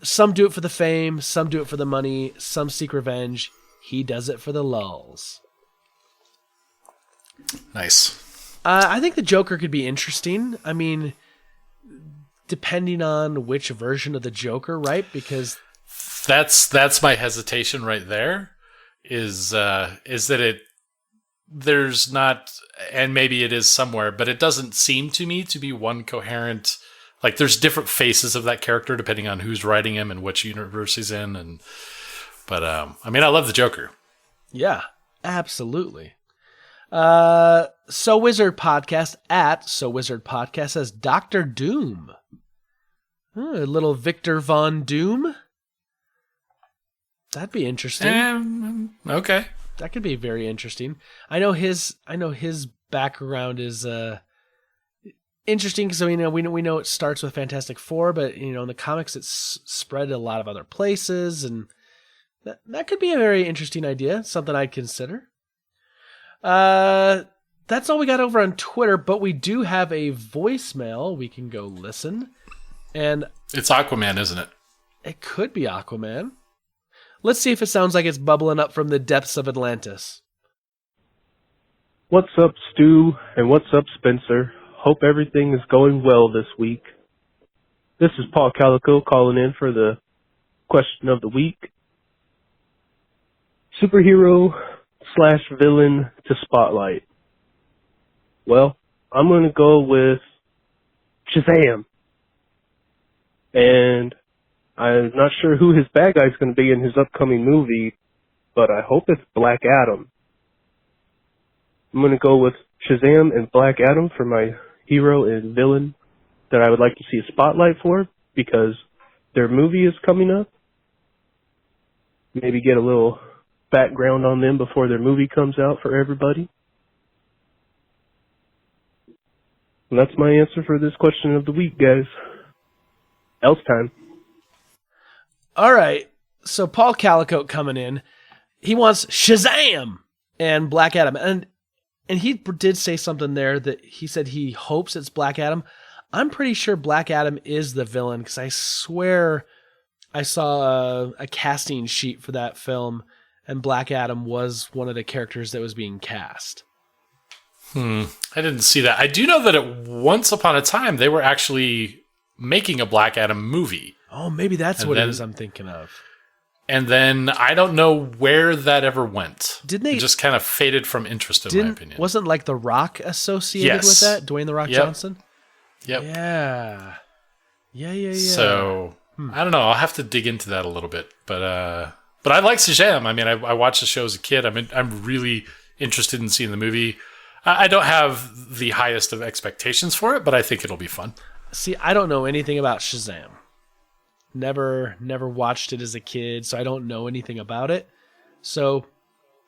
some do it for the fame, some do it for the money, some seek revenge. He does it for the lulls. Nice. I think the Joker could be interesting. I mean, depending on which version of the Joker, right? Because that's my hesitation right there. Is that there's not, and maybe it is somewhere, but it doesn't seem to me to be one coherent, like there's different faces of that character depending on who's writing him and which universe he's in. But I mean, I love the Joker. Yeah, absolutely. So Wizard Podcast at So Wizard Podcast says Dr. Doom. A little Victor Von Doom. That'd be interesting. Okay. That could be very interesting. I know his background is interesting because we know it starts with Fantastic Four, but in the comics it's spread a lot of other places, and that could be a very interesting idea. Something I'd consider. That's all we got over on Twitter, but we do have a voicemail we can go listen, and it's Aquaman, isn't it? It could be Aquaman. Let's see if it sounds like it's bubbling up from the depths of Atlantis. What's up, Stu? And what's up, Spencer? Hope everything is going well this week. This is Paul Calico calling in for the question of the week. Superhero/villain to spotlight. Well, I'm going to go with Shazam. And I'm not sure who his bad guy is going to be in his upcoming movie, but I hope it's Black Adam. I'm going to go with Shazam and Black Adam for my hero and villain that I would like to see a spotlight for, because their movie is coming up. Maybe get a little background on them before their movie comes out for everybody. And that's my answer for this question of the week, guys. Else time. All right, so Paul Calico coming in. He wants Shazam and Black Adam. And he did say something there that he said he hopes it's Black Adam. I'm pretty sure Black Adam is the villain, because I swear I saw a casting sheet for that film, and Black Adam was one of the characters that was being cast. I didn't see that. I do know that once upon a time, they were actually making a Black Adam movie. Oh, maybe that's what it is I'm thinking of. And then I don't know where that ever went. Didn't they? It just kind of faded from interest, in my opinion. Wasn't like The Rock associated with that? Dwayne The Rock Johnson? Yep. Yeah. So, I don't know. I'll have to dig into that a little bit. But But I like Shazam. I mean, I watched the show as a kid. I'm really interested in seeing the movie. I don't have the highest of expectations for it, but I think it'll be fun. See, I don't know anything about Shazam. Never watched it as a kid, so I don't know anything about it. So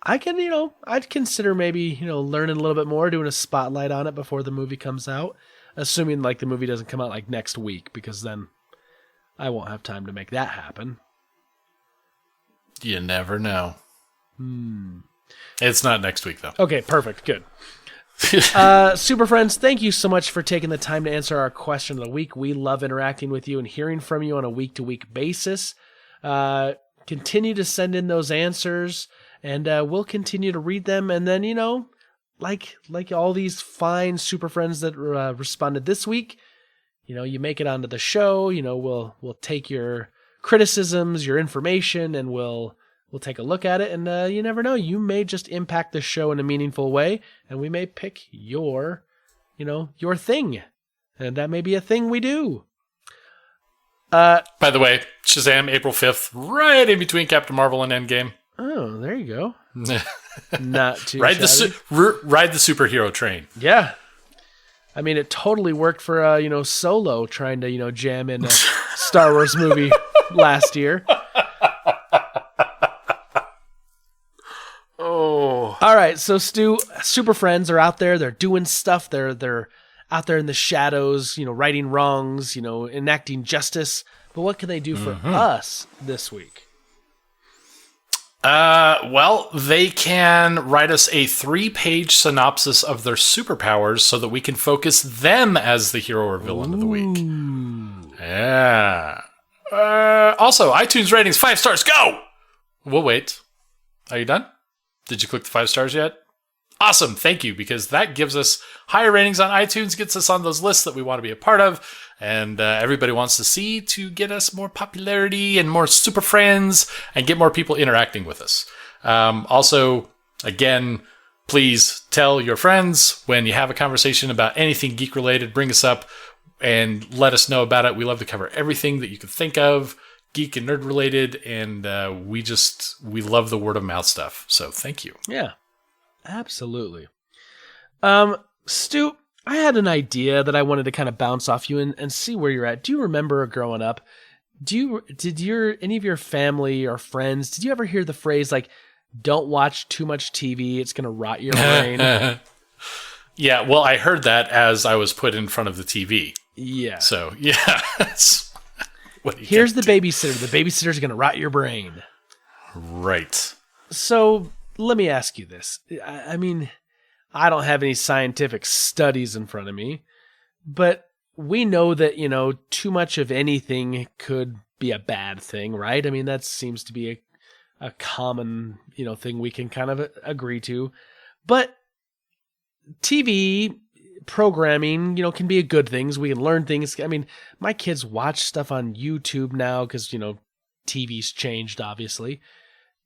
I can, I'd consider maybe, learning a little bit more, doing a spotlight on it before the movie comes out, assuming like the movie doesn't come out like next week, because then I won't have time to make that happen. You never know. It's not next week, though. Okay, perfect. Good. Super Friends, thank you so much for taking the time to answer our question of the week. We love interacting with you and hearing from you on a week-to-week basis. Continue to send in those answers, and we'll continue to read them. And then, like all these fine Super Friends that responded this week, you make it onto the show. We'll take your criticisms, your information, and we'll take a look at it. And you never know, you may just impact the show in a meaningful way, and we may pick your thing, and that may be a thing we do. By the way, Shazam, April 5th, right in between Captain Marvel and Endgame. Oh, there you go. Not too ride shabby. Ride the superhero train. Yeah. I mean, it totally worked for Solo trying to jam in a Star Wars movie last year. Oh. All right, so Stu, Super Friends are out there. They're doing stuff. They're out there in the shadows, righting wrongs, enacting justice. But what can they do for us this week? Well, they can write us a 3-page synopsis of their superpowers so that we can focus them as the hero or villain of the week. Yeah. Also, iTunes ratings 5 stars. Go! We'll wait. Are you done? Did you click the 5 stars yet? Awesome. Thank you, because that gives us higher ratings on iTunes, gets us on those lists that we want to be a part of, and everybody wants to see to get us more popularity and more super friends and get more people interacting with us. Also, again, please tell your friends when you have a conversation about anything geek related, bring us up and let us know about it. We love to cover everything that you can think of, geek and nerd related, and we love the word of mouth stuff. So thank you. Yeah, absolutely. Stu, I had an idea that I wanted to kind of bounce off you and see where you're at. Do you remember growing up? Did any of your family or friends, did you ever hear the phrase like, don't watch too much TV, it's going to rot your brain? Yeah, well, I heard that as I was put in front of the TV. Yeah. So, yeah. Here's the babysitter. The babysitter's going to rot your brain. Right. So let me ask you this. I mean, I don't have any scientific studies in front of me, but we know that, too much of anything could be a bad thing, right? I mean, that seems to be a common, thing we can kind of agree to. But TV programming, can be a good things. We can learn things. I mean, my kids watch stuff on YouTube now because, TV's changed, obviously.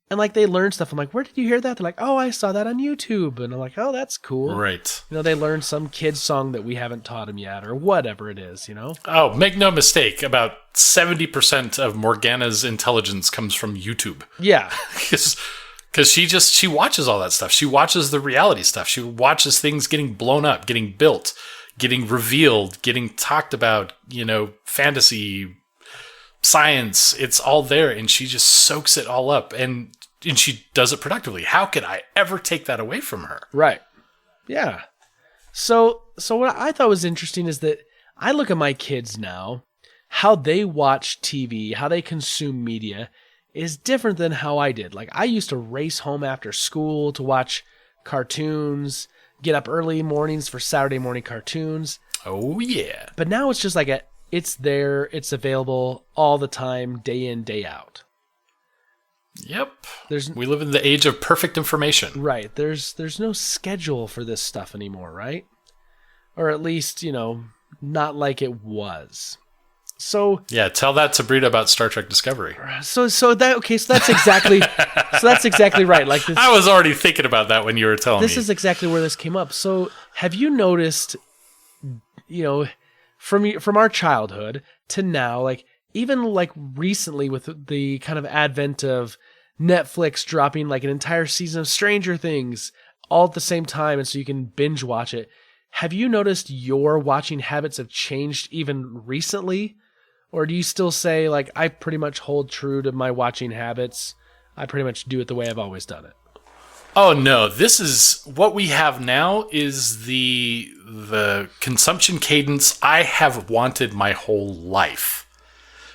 And they learn stuff. I'm like, where did you hear that? They're like, oh, I saw that on YouTube. And I'm like, oh, that's cool. Right. They learn some kid's song that we haven't taught them yet or whatever it is, Oh, make no mistake. About 70% of Morgana's intelligence comes from YouTube. Yeah. Because she watches all that stuff. She watches the reality stuff. She watches things getting blown up, getting built, getting revealed, getting talked about, fantasy, science. It's all there, and she just soaks it all up, and she does it productively. How could I ever take that away from her? Right. Yeah. So what I thought was interesting is that I look at my kids now, how they watch TV, how they consume media, is different than how I did. Like, I used to race home after school to watch cartoons, get up early mornings for Saturday morning cartoons. Oh, yeah. But now it's just like it's there, it's available all the time, day in, day out. Yep. We live in the age of perfect information. Right. There's no schedule for this stuff anymore, right? Or at least, not like it was. So yeah, tell that to Brita about Star Trek Discovery. So that's exactly right. Like this, I was already thinking about that when you were telling me. This is exactly where this came up. So have you noticed, from our childhood to now, like even like recently with the kind of advent of Netflix dropping like an entire season of Stranger Things all at the same time, and so you can binge watch it. Have you noticed your watching habits have changed even recently? Or do you still say, like, I pretty much hold true to my watching habits? I pretty much do it the way I've always done it. Oh no, this is what we have now is the consumption cadence I have wanted my whole life.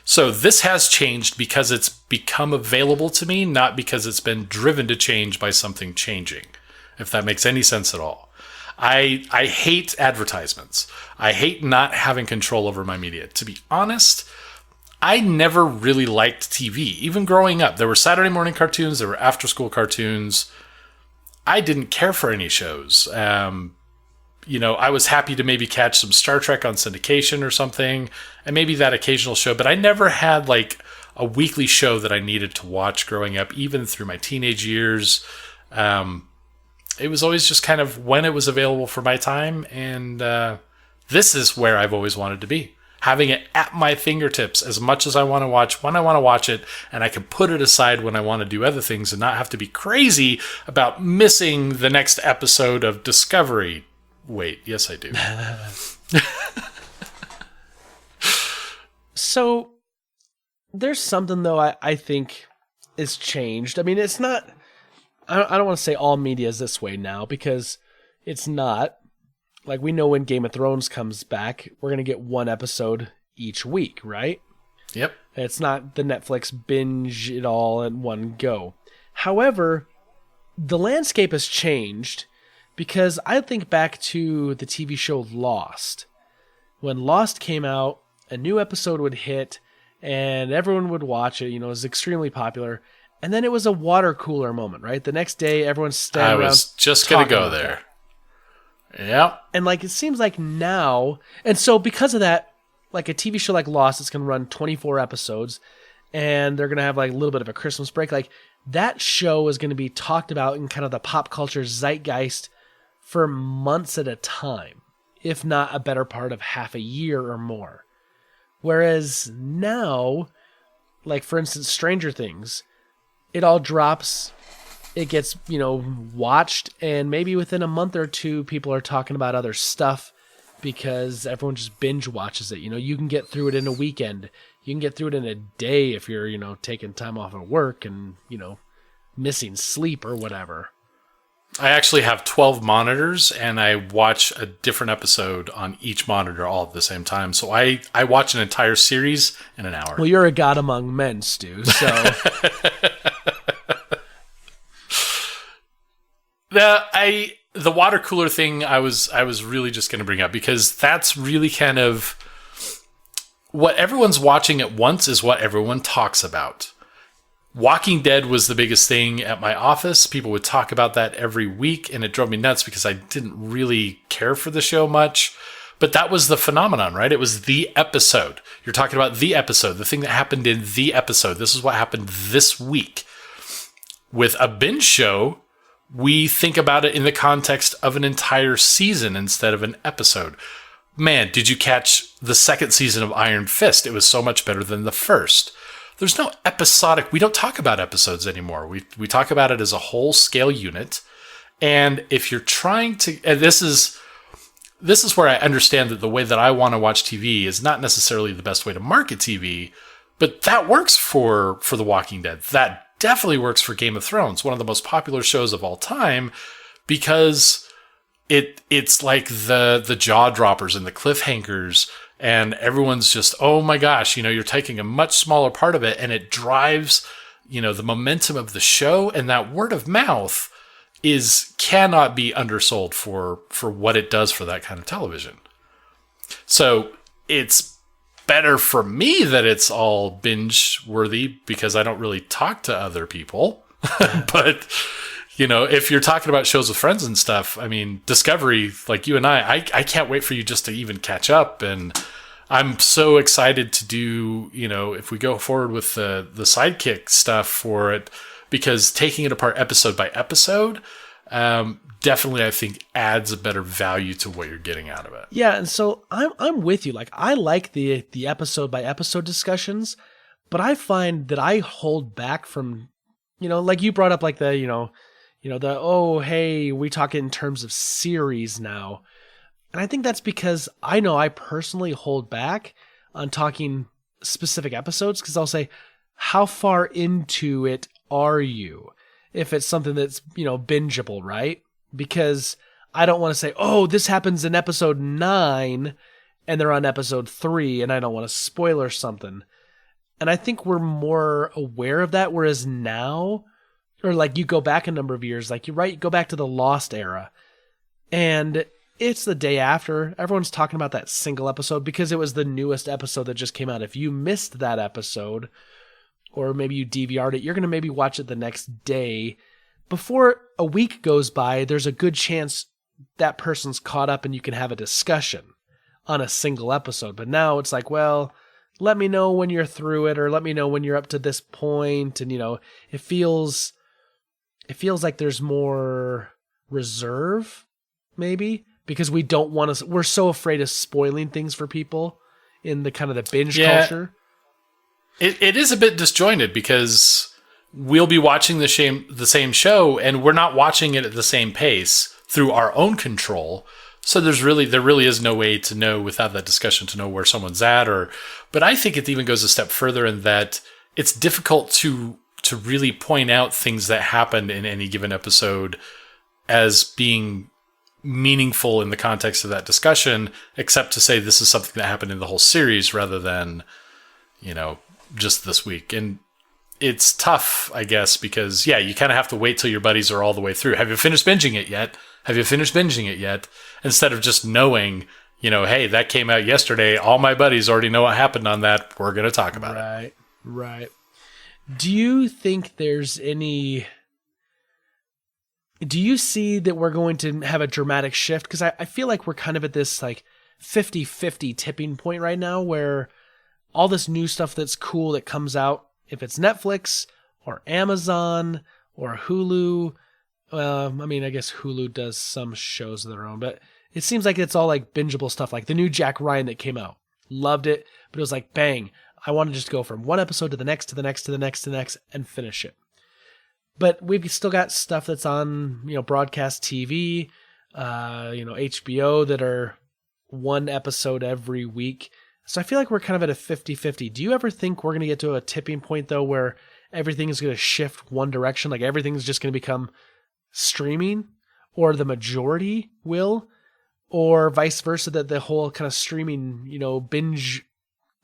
So this has changed because it's become available to me, not because it's been driven to change by something changing, if that makes any sense at all. I hate advertisements. I hate not having control over my media. To be honest, I never really liked TV. Even growing up, there were Saturday morning cartoons, there were after school cartoons. I didn't care for any shows. I was happy to maybe catch some Star Trek on syndication or something, and maybe that occasional show, but I never had like a weekly show that I needed to watch growing up, even through my teenage years. It was always just kind of when it was available for my time, and this is where I've always wanted to be. Having it at my fingertips as much as I want to watch, when I want to watch it, and I can put it aside when I want to do other things and not have to be crazy about missing the next episode of Discovery. Wait, yes I do. So, there's something, though, I think is changed. I mean, it's not... I don't want to say all media is this way now, because it's not. Like, we know when Game of Thrones comes back, we're going to get one episode each week, right? Yep. It's not the Netflix binge it all in one go. However, the landscape has changed, because I think back to the TV show Lost. When Lost came out, a new episode would hit, and everyone would watch it. It was extremely popular. And then it was a water cooler moment, right? The next day, everyone's standing around. I was just going to go there. Yeah. And like, it seems like now, and so because of that, like a TV show like Lost, it's going to run 24 episodes, and they're going to have like a little bit of a Christmas break. Like, that show is going to be talked about in kind of the pop culture zeitgeist for months at a time, if not a better part of half a year or more. Whereas now, like for instance, Stranger Things, it all drops, it gets, watched, and maybe within a month or two, people are talking about other stuff because everyone just binge watches it. You can get through it in a weekend. You can get through it in a day if you're, taking time off of work and, missing sleep or whatever. I actually have 12 monitors, and I watch a different episode on each monitor all at the same time. So I watch an entire series in an hour. Well, you're a god among men, Stu, so... The water cooler thing I was really just going to bring up, because that's really kind of what everyone's watching at once is what everyone talks about. Walking Dead was the biggest thing at my office. People would talk about that every week, and it drove me nuts because I didn't really care for the show much. But that was the phenomenon, right? It was the episode. You're talking about the episode, the thing that happened in the episode. This is what happened this week. With a binge show, we think about it in the context of an entire season instead of an episode. Man, did you catch the second season of Iron Fist? It was so much better than the first. There's no episodic. We don't talk about episodes anymore. We talk about it as a whole scale unit. And if you're trying to, and this is where I understand that the way that I want to watch TV is not necessarily the best way to market TV, but that works for The Walking Dead. That definitely works for Game of Thrones, one of the most popular shows of all time, because it's like the jaw droppers and the cliffhangers, and everyone's just, oh my gosh, you're taking a much smaller part of it, and it drives, the momentum of the show, and that word of mouth cannot be undersold for what it does for that kind of television. So it's better for me that it's all binge worthy because I don't really talk to other people. But, if you're talking about shows with friends and stuff, I mean, Discovery, like you and I can't wait for you just to even catch up. And I'm so excited to do, if we go forward with the sidekick stuff for it, because taking it apart episode by episode, definitely, I think, adds a better value to what you're getting out of it. Yeah, and so I'm with you. Like, I like the episode by episode discussions, but I find that I hold back from like you brought up like the, the, oh, hey, we talk in terms of series now. And I think that's because I know I personally hold back on talking specific episodes because I'll say, how far into it are you? If it's something that's, bingeable, right? Because I don't want to say, oh, this happens in episode 9 and they're on episode 3 and I don't want to spoiler something. And I think we're more aware of that. Whereas now, or like you go back a number of years, like you're right, you go back to the Lost era and it's the day after. Everyone's talking about that single episode because it was the newest episode that just came out. If you missed that episode, or maybe you DVR'd it, you're going to maybe watch it the next day. Before a week goes by, there's a good chance that person's caught up and you can have a discussion on a single episode. But now it's like, well, let me know when you're through it, or let me know when you're up to this point. And, it feels like there's more reserve, maybe, because we don't want to, we're so afraid of spoiling things for people in the kind of the binge culture. It is a bit disjointed because we'll be watching the same show and we're not watching it at the same pace through our own control. So there really is no way to know without that discussion to know where someone's at. But I think it even goes a step further in that it's difficult to really point out things that happened in any given episode as being meaningful in the context of that discussion, except to say this is something that happened in the whole series rather than, just this week. And it's tough, I guess, because you kind of have to wait till your buddies are all the way through. Have you finished binging it yet? Instead of just knowing, hey, that came out yesterday. All my buddies already know what happened on that. We're going to talk about it. Right. Do you think there's any... Do you see that we're going to have a dramatic shift? Because I feel like we're kind of at this like 50-50 tipping point right now where all this new stuff that's cool that comes out, if it's Netflix or Amazon or Hulu, I guess Hulu does some shows of their own, but it seems like it's all like bingeable stuff, like the new Jack Ryan that came out. Loved it, but it was like, bang, I want to just go from one episode to the next, to the next, to the next, to the next, and finish it. But we've still got stuff that's on, broadcast TV, HBO that are one episode every week. So I feel like we're kind of at a 50-50. Do you ever think we're going to get to a tipping point, though, where everything is going to shift one direction? Like everything's just going to become streaming, or the majority will, or vice versa, that the whole kind of streaming, binge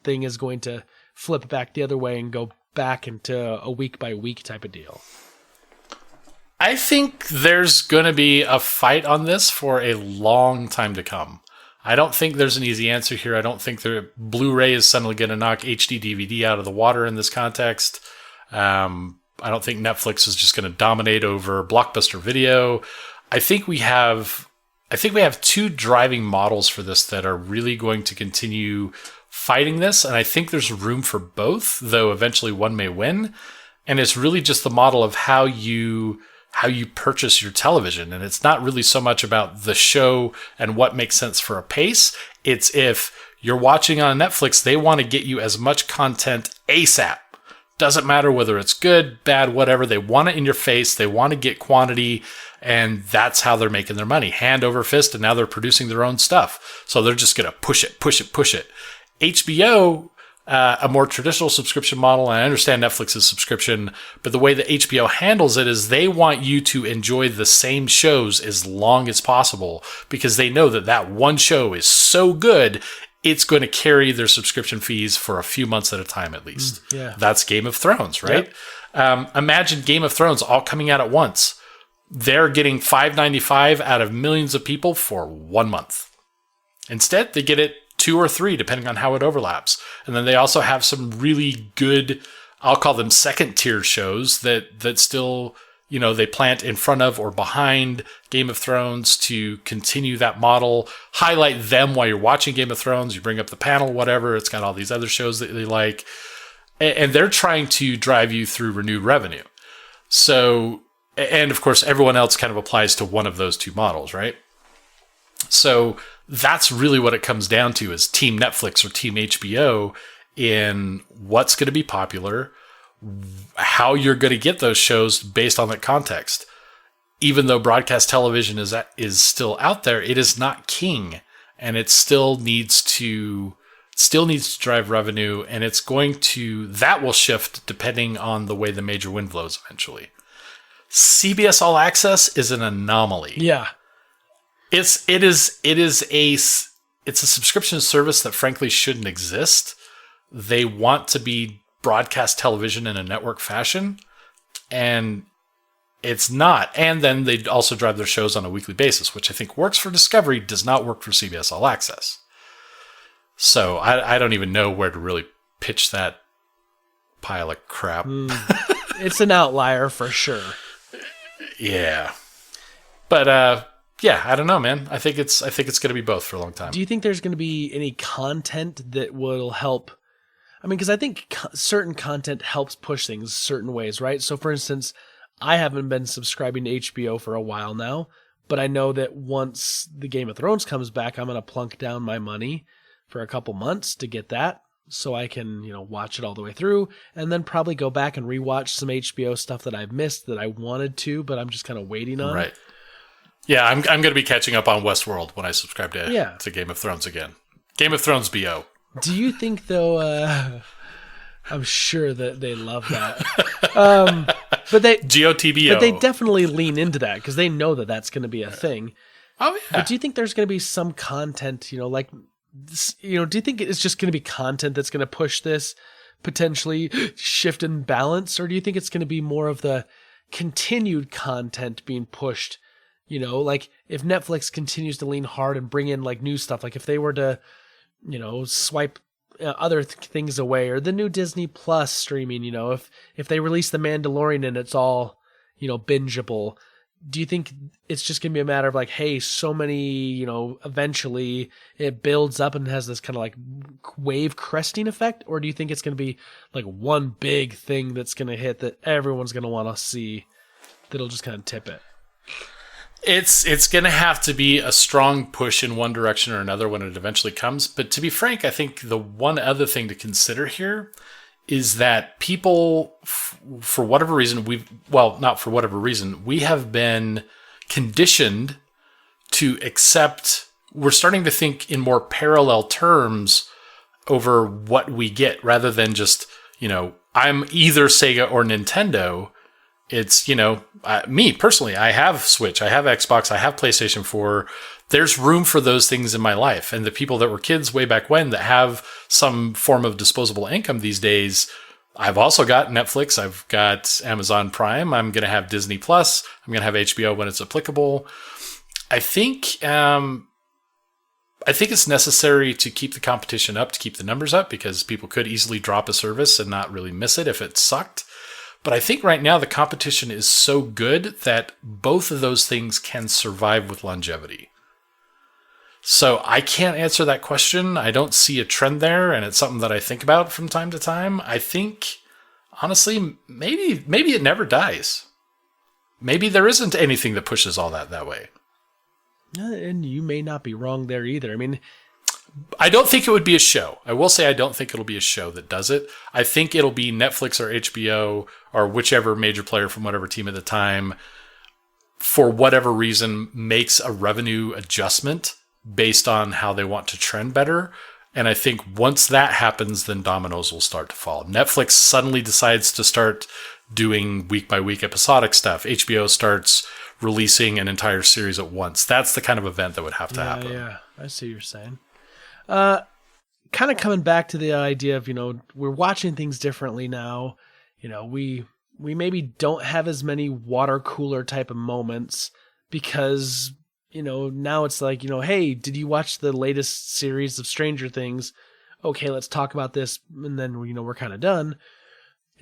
thing is going to flip back the other way and go back into a week-by-week type of deal? I think there's going to be a fight on this for a long time to come. I don't think there's an easy answer here. I don't think Blu-ray is suddenly going to knock HD DVD out of the water in this context. I don't think Netflix is just going to dominate over Blockbuster Video. I think we have two driving models for this that are really going to continue fighting this, and I think there's room for both, though eventually one may win. And it's really just the model of how you purchase your television. And it's not really so much about the show and what makes sense for a pace. It's if you're watching on Netflix, they want to get you as much content ASAP. Doesn't matter whether it's good, bad, whatever. They want it in your face. They want to get quantity. And that's how they're making their money. Hand over fist. And now they're producing their own stuff. So they're just going to push it. HBO, a more traditional subscription model, and I understand Netflix's subscription, but the way that HBO handles it is they want you to enjoy the same shows as long as possible because they know that one show is so good, it's going to carry their subscription fees for a few months at a time at least. That's Game of Thrones, right? Yep. Imagine Game of Thrones all coming out at once. They're getting $5.95 out of millions of people for 1 month. Instead, they get it 2 or 3, depending on how it overlaps. And then they also have some really good, I'll call them second tier shows that still, they plant in front of or behind Game of Thrones to continue that model, highlight them while you're watching Game of Thrones. You bring up the panel, whatever. It's got all these other shows that they like. And they're trying to drive you through renewed revenue. So, and of course, everyone else kind of applies to one of those two models, right? So that's really what it comes down to is Team Netflix or Team HBO in what's going to be popular, how you're going to get those shows based on that context. Even though broadcast television is still out there, it is not king, and it still needs to drive revenue, and that will shift depending on the way the major wind blows eventually. CBS All Access is an anomaly. Yeah. It's a subscription service that frankly shouldn't exist. They want to be broadcast television in a network fashion, and it's not. And then they also drive their shows on a weekly basis, which I think works for Discovery, does not work for CBS All Access. So I don't even know where to really pitch that pile of crap. It's an outlier for sure. Yeah. But yeah, I don't know, man. I think it's going to be both for a long time. Do you think there's going to be any content that will help? I mean, because I think certain content helps push things certain ways, right? So, for instance, I haven't been subscribing to HBO for a while now, but I know that once the Game of Thrones comes back, I'm going to plunk down my money for a couple months to get that, so I can, watch it all the way through, and then probably go back and rewatch some HBO stuff that I've missed that I wanted to, but I'm just kind of waiting on. Right. Yeah, I'm going to be catching up on Westworld when I subscribe to Game of Thrones again. Game of Thrones BO. Do you think, though, I'm sure that they love that. But they GOTBO. But they definitely lean into that because they know that that's going to be a thing. Oh, yeah. But do you think there's going to be some content, do you think it's just going to be content that's going to push this potentially shift in balance? Or do you think it's going to be more of the continued content being pushed? Like if Netflix continues to lean hard and bring in like new stuff, like if they were to, swipe other things away, or the new Disney Plus streaming, if they release The Mandalorian and it's all, bingeable, do you think it's just going to be a matter of like, hey, so many, eventually it builds up and has this kind of like wave cresting effect? Or do you think it's going to be like one big thing that's going to hit that everyone's going to want to see that'll just kind of tip it? It's going to have to be a strong push in one direction or another when it eventually comes. But to be frank, I think the one other thing to consider here is that people, for whatever reason, not for whatever reason, we have been conditioned to accept, we're starting to think in more parallel terms over what we get rather than just, I'm either Sega or Nintendo. It's, me personally, I have Switch, I have Xbox, I have PlayStation 4. There's room for those things in my life. And the people that were kids way back when that have some form of disposable income these days, I've also got Netflix, I've got Amazon Prime, I'm going to have Disney Plus, I'm going to have HBO when it's applicable. I think it's necessary to keep the competition up, to keep the numbers up, because people could easily drop a service and not really miss it if it sucked. But I think right now the competition is so good that both of those things can survive with longevity. So I can't answer that question. I don't see a trend there, and it's something that I think about from time to time. I think, honestly, maybe it never dies. Maybe there isn't anything that pushes all that way. And you may not be wrong there either. I mean, I don't think it would be a show. I will say I don't think it'll be a show that does it. I think it'll be Netflix or HBO or whichever major player from whatever team at the time, for whatever reason, makes a revenue adjustment based on how they want to trend better. And I think once that happens, then dominoes will start to fall. Netflix suddenly decides to start doing week-by-week episodic stuff. HBO starts releasing an entire series at once. That's the kind of event that would have to happen. Yeah, I see what you're saying. Kind of coming back to the idea of, we're watching things differently now. We maybe don't have as many water cooler type of moments because, now it's like, hey, did you watch the latest series of Stranger Things? Okay, let's talk about this. And then, we're kind of done.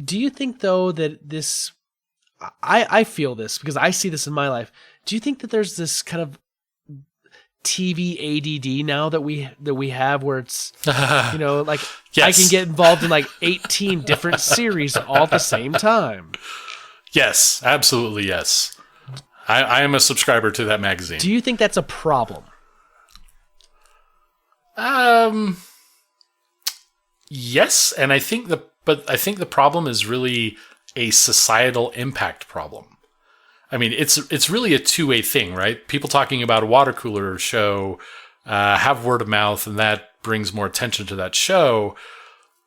Do you think though that this, I feel this because I see this in my life. Do you think that there's this kind of TV ADD now that we have where it's, like yes. I can get involved in like 18 different series all at the same time. Yes, absolutely. Yes. I am a subscriber to that magazine. Do you think that's a problem? Yes. And I think the But I think the problem is really a societal impact problem. I mean, it's really a two-way thing, right? People talking about a water cooler show have word of mouth, and that brings more attention to that show.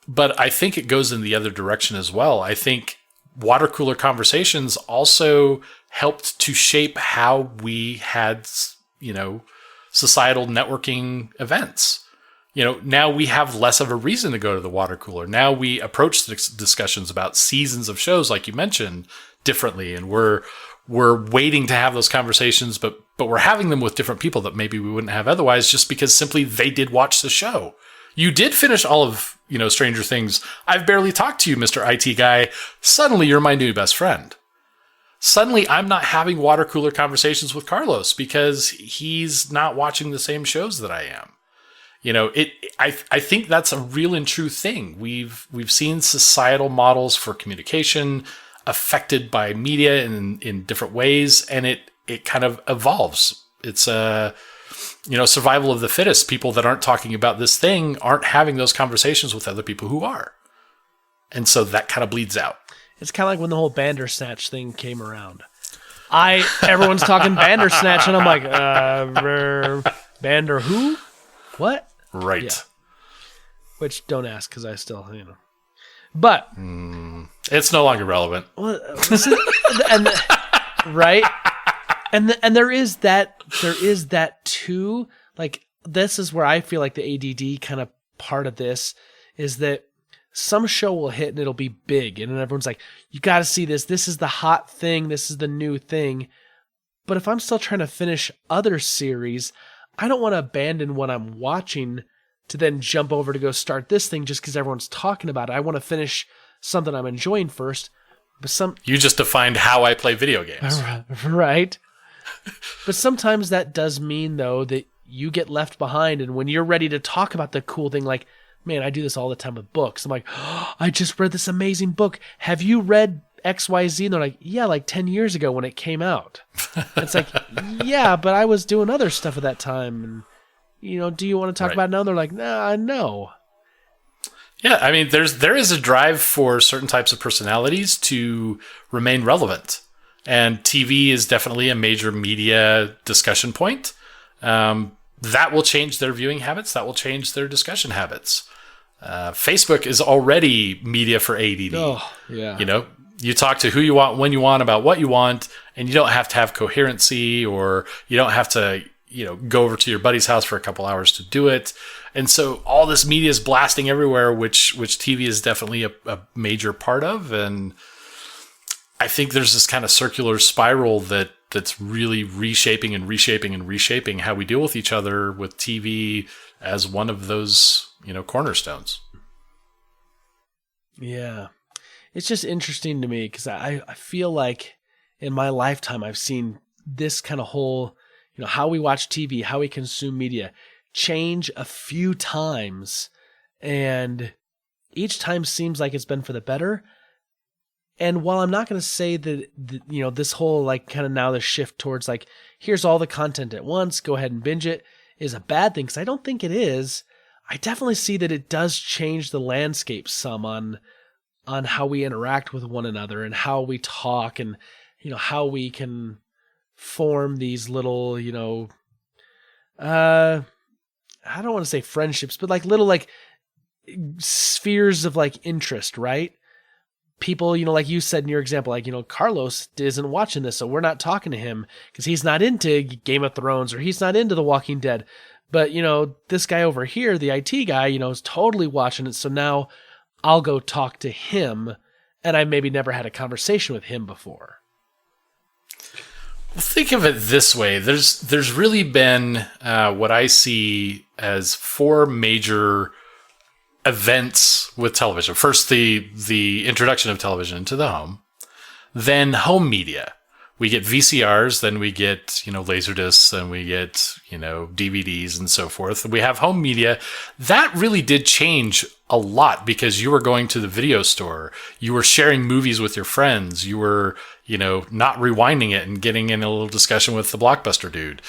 But I think it goes in the other direction as well. I think water cooler conversations also helped to shape how we had, societal networking events. Now we have less of a reason to go to the water cooler. Now we approach the discussions about seasons of shows, like you mentioned, differently, and we're waiting to have those conversations, but we're having them with different people that maybe we wouldn't have otherwise, just because simply they did watch the show. You did finish all of, Stranger Things. I've barely talked to you, Mr. IT guy. Suddenly you're my new best friend. Suddenly I'm not having water cooler conversations with Carlos because he's not watching the same shows that I am. I think that's a real and true thing. We've seen societal models for communication affected by media in different ways, and it kind of evolves. It's survival of the fittest. People that aren't talking about this thing aren't having those conversations with other people who are. And so that kind of bleeds out. It's kind of like when the whole Bandersnatch thing came around. Everyone's talking Bandersnatch, and I'm like, Bander who? What? Right. Yeah. Which, don't ask, because I still, But. It's no longer relevant. Well, right? And there is that too. Like, this is where I feel like the ADD kind of part of this is that some show will hit and it'll be big, and then everyone's like, you got to see this. This is the hot thing. This is the new thing. But if I'm still trying to finish other series, I don't want to abandon what I'm watching to then jump over to go start this thing just because everyone's talking about it. I want to finish something I'm enjoying first. But you just defined how I play video games. Right. But sometimes that does mean, though, that you get left behind, and when you're ready to talk about the cool thing, like, man, I do this all the time with books. I'm like, oh, I just read this amazing book. Have you read XYZ? And they're like, yeah, like 10 years ago when it came out. It's like, yeah, but I was doing other stuff at that time. And, do you want to talk about it now? And they're like, nah, no. Yeah, I mean, there is a drive for certain types of personalities to remain relevant. And TV is definitely a major media discussion point. That will change their viewing habits. That will change their discussion habits. Facebook is already media for ADD. Oh, yeah. You talk to who you want, when you want, about what you want, and you don't have to have coherency, or you don't have to, go over to your buddy's house for a couple hours to do it. And so all this media is blasting everywhere, which TV is definitely a major part of. And I think there's this kind of circular spiral that's really reshaping and reshaping and reshaping how we deal with each other, with TV as one of those, cornerstones. Yeah. It's just interesting to me because I feel like in my lifetime I've seen this kind of whole, how we watch TV, how we consume media change a few times, and each time seems like it's been for the better. And while I'm not going to say that, this whole like kind of now the shift towards like, here's all the content at once, go ahead and binge it, is a bad thing, because I don't think it is. I definitely see that it does change the landscape some on how we interact with one another and how we talk, and how we can form these little I don't want to say friendships, but like little like spheres of like interest, right? People, like you said in your example, like, Carlos isn't watching this, so we're not talking to him because he's not into Game of Thrones or he's not into The Walking Dead. But, this guy over here, the IT guy, is totally watching it. So now I'll go talk to him, and I maybe never had a conversation with him before. Well, think of it this way. There's really been what I see as four major events with television. First, the introduction of television into the home, then home media. We get VCRs, then we get, Laserdiscs, then we get, DVDs and so forth. We have home media. That really did change a lot because you were going to the video store. You were sharing movies with your friends. You were, not rewinding it and getting in a little discussion with the Blockbuster dude.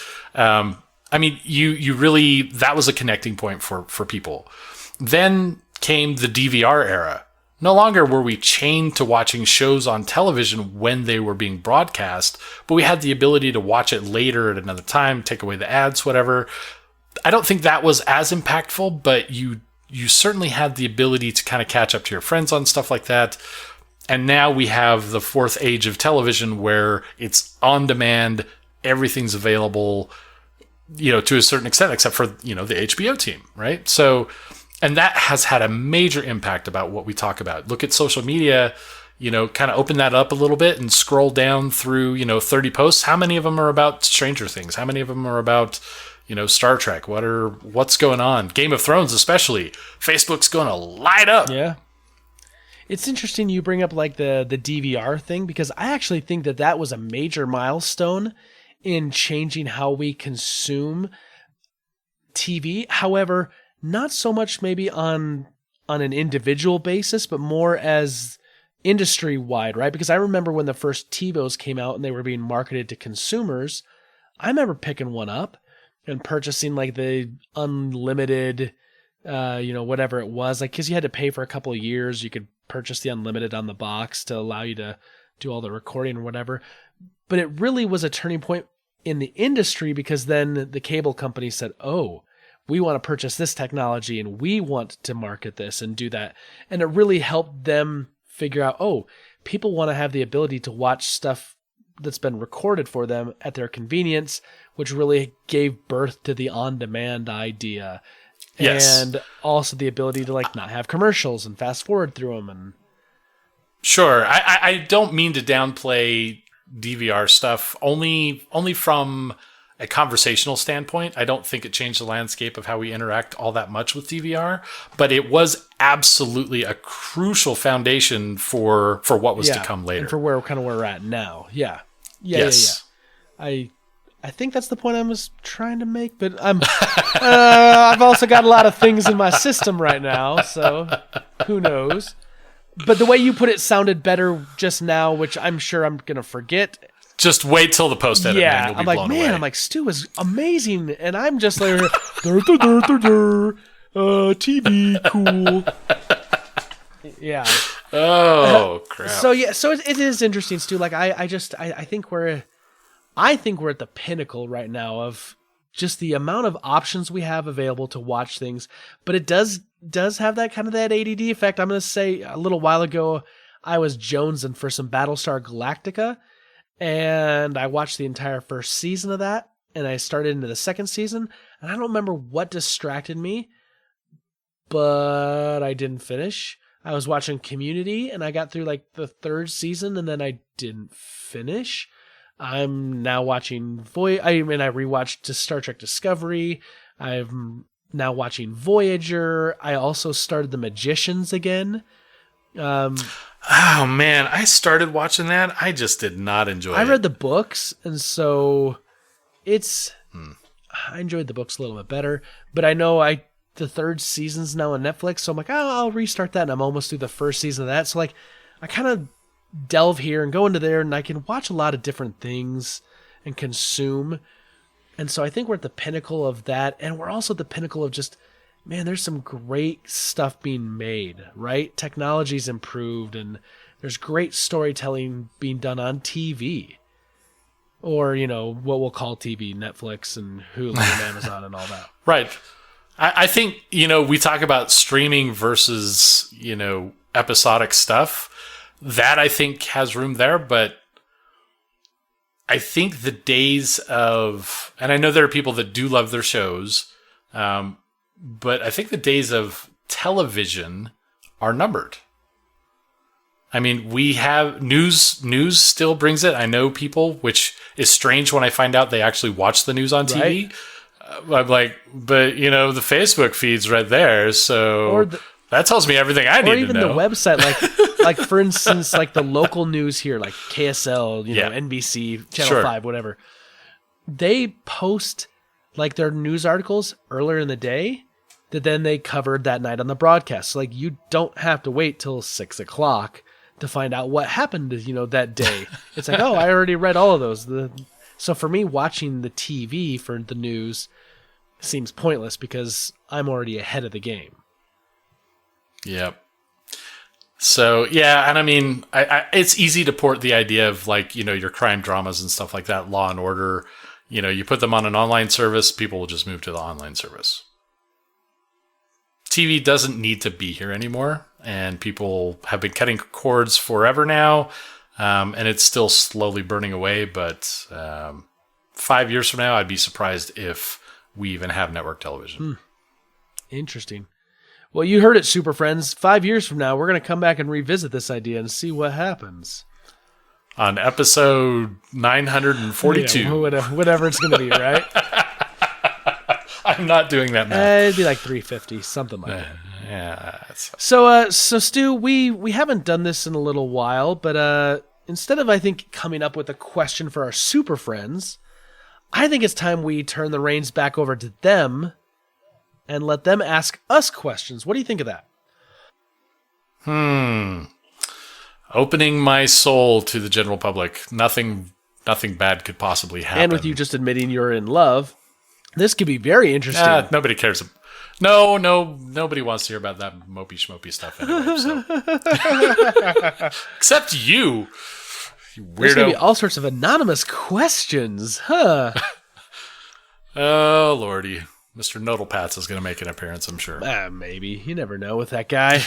You really, that was a connecting point for people. Then came the DVR era, No longer were we chained to watching shows on television when they were being broadcast, but we had the ability to watch it later at another time, take away the ads, whatever. I don't think that was as impactful, but you certainly had the ability to kind of catch up to your friends on stuff like that. And now we have the fourth age of television where it's on demand, everything's available, to a certain extent, except for, the HBO team, right? So, and that has had a major impact about what we talk about. Look at social media, kind of open that up a little bit and scroll down through, 30 posts. How many of them are about Stranger Things? How many of them are about, Star Trek? What's going on? Game of Thrones, especially. Facebook's going to light up. Yeah. It's interesting you bring up like the DVR thing, because I actually think that was a major milestone in changing how we consume TV. However, not so much maybe on an individual basis, but more as industry wide, right? Because I remember when the first TiVos came out and they were being marketed to consumers, I remember picking one up and purchasing like the unlimited, whatever it was, like, cause you had to pay for a couple of years. You could purchase the unlimited on the box to allow you to do all the recording or whatever. But it really was a turning point in the industry, because then the cable company said, oh, we want to purchase this technology and we want to market this and do that. And it really helped them figure out, oh, people want to have the ability to watch stuff that's been recorded for them at their convenience, which really gave birth to the on-demand idea. Yes. And also the ability to like not have commercials and fast forward through them. And sure. I don't mean to downplay DVR stuff, only from a conversational standpoint. I don't think it changed the landscape of how we interact all that much with DVR, but it was absolutely a crucial foundation for what was to come later. And for where we're at now. Yeah. Yes. I think that's the point I was trying to make, but I've also got a lot of things in my system right now, so who knows? But the way you put it sounded better just now, which I'm sure I'm going to forget. Just wait till the post edit. Yeah, man, you'll be I'm like, blown man, away. I'm like, Stu is amazing, and I'm just like, TV, cool. Yeah. Oh crap. So it is interesting, Stu. Like I think we're at the pinnacle right now of just the amount of options we have available to watch things. But it does have that kind of that ADD effect. I'm going to say a little while ago, I was jonesing for some Battlestar Galactica, and I watched the entire first season of that, and I started into the second season, and I don't remember what distracted me, but I didn't finish. I was watching Community, and I got through like the third season, and then I didn't finish. I'm now watching I rewatched Star Trek Discovery. I'm now watching Voyager. I also started The Magicians again. Oh man, I started watching that. I just did not enjoy it. I read the books, and so I enjoyed the books a little bit better. But I know the third season's now on Netflix, so I'm like, I'll restart that, and I'm almost through the first season of that. So like, I kind of delve here and go into there, and I can watch a lot of different things and consume. And so I think we're at the pinnacle of that, and we're also at the pinnacle of just, man, there's some great stuff being made, right? Technology's improved, and there's great storytelling being done on TV. Or, what we'll call TV, Netflix and Hulu and Amazon and all that. Right. I think, we talk about streaming versus, episodic stuff. That I think has room there, but I think the days of, and I know there are people that do love their shows, but I think the days of television are numbered. I mean, we have news still brings it. I know people, which is strange when I find out they actually watch the news on TV. Right. I'm like, but the Facebook feed's right there, so that tells me everything I need to know. Or even the website, like for instance, like the local news here, like KSL, NBC, Channel 5, whatever. They post like their news articles earlier in the day that then they covered that night on the broadcast. So, like, you don't have to wait till 6 o'clock to find out what happened, that day. It's like, oh, I already read all of those. So for me, watching the TV for the news seems pointless because I'm already ahead of the game. Yep. So yeah, and I mean, it's easy to port the idea of like your crime dramas and stuff like that, Law and Order. You put them on an online service, people will just move to the online service. TV doesn't need to be here anymore, and people have been cutting cords forever now, and it's still slowly burning away. But 5 years from now, I'd be surprised if we even have network television. Interesting. Well, you heard it, Super Friends. 5 years from now, we're going to come back and revisit this idea and see what happens. On episode 942. Yeah, whatever it's going to be, right? I'm not doing that math. It'd be like 350, something like that. Yeah. So Stu, we haven't done this in a little while, but instead of, I think, coming up with a question for our Super Friends, I think it's time we turn the reins back over to them and let them ask us questions. What do you think of that? Opening my soul to the general public. Nothing bad could possibly happen. And with you just admitting you're in love, this could be very interesting. Nobody cares. No, nobody wants to hear about that mopey schmopey stuff anyway. So. Except you weirdo. There's going to be all sorts of anonymous questions, huh? Oh, Lordy. Mr. Nodalpats is going to make an appearance, I'm sure. Maybe. You never know with that guy.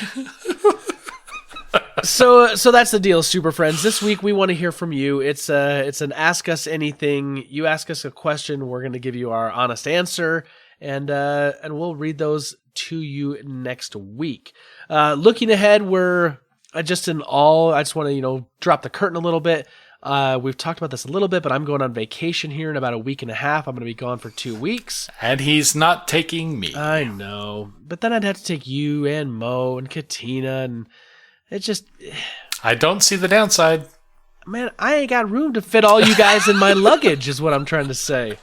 So that's the deal, Super Friends. This week we want to hear from you. It's an Ask Us Anything. You ask us a question, we're going to give you our honest answer, and we'll read those to you next week. Looking ahead, we're I just want to drop the curtain a little bit. We've talked about this a little bit, but I'm going on vacation here in about a week and a half. I'm going to be gone for 2 weeks. And he's not taking me. I know. But then I'd have to take you and Mo and Katina, and it just... I don't see the downside. Man, I ain't got room to fit all you guys in my luggage, is what I'm trying to say.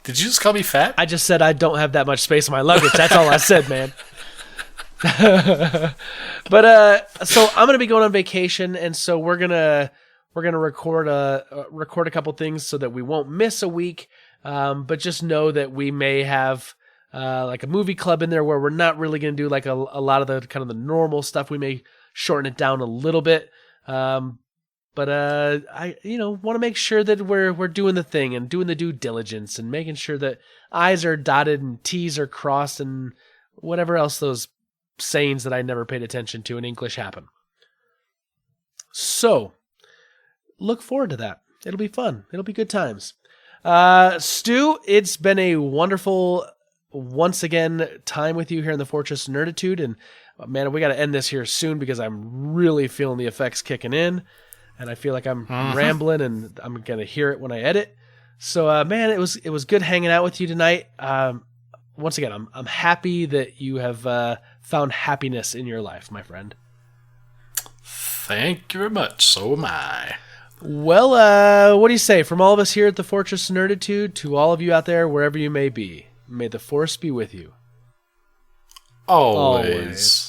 Did you just call me fat? I just said I don't have that much space in my luggage. That's all I said, man. But so I'm gonna be going on vacation, and so we're gonna record a couple things so that we won't miss a week. But just know that we may have like a movie club in there where we're not really gonna do like a lot of the kind of the normal stuff. We may shorten it down a little bit. But I want to make sure that we're doing the thing and doing the due diligence and making sure that I's are dotted and T's are crossed and whatever else those sayings that I never paid attention to in English happen. So, look forward to that. It'll be fun. It'll be good times. Stu, it's been a wonderful, once again, time with you here in the Fortress of Nerditude. And man, we got to end this here soon because I'm really feeling the effects kicking in. And I feel like I'm rambling, and I'm going to hear it when I edit. So, man, it was good hanging out with you tonight. Once again, I'm happy that you have found happiness in your life, my friend. Thank you very much. So am I. Well, what do you say? From all of us here at the Fortress of Nerditude to all of you out there, wherever you may be, may the Force be with you. Always.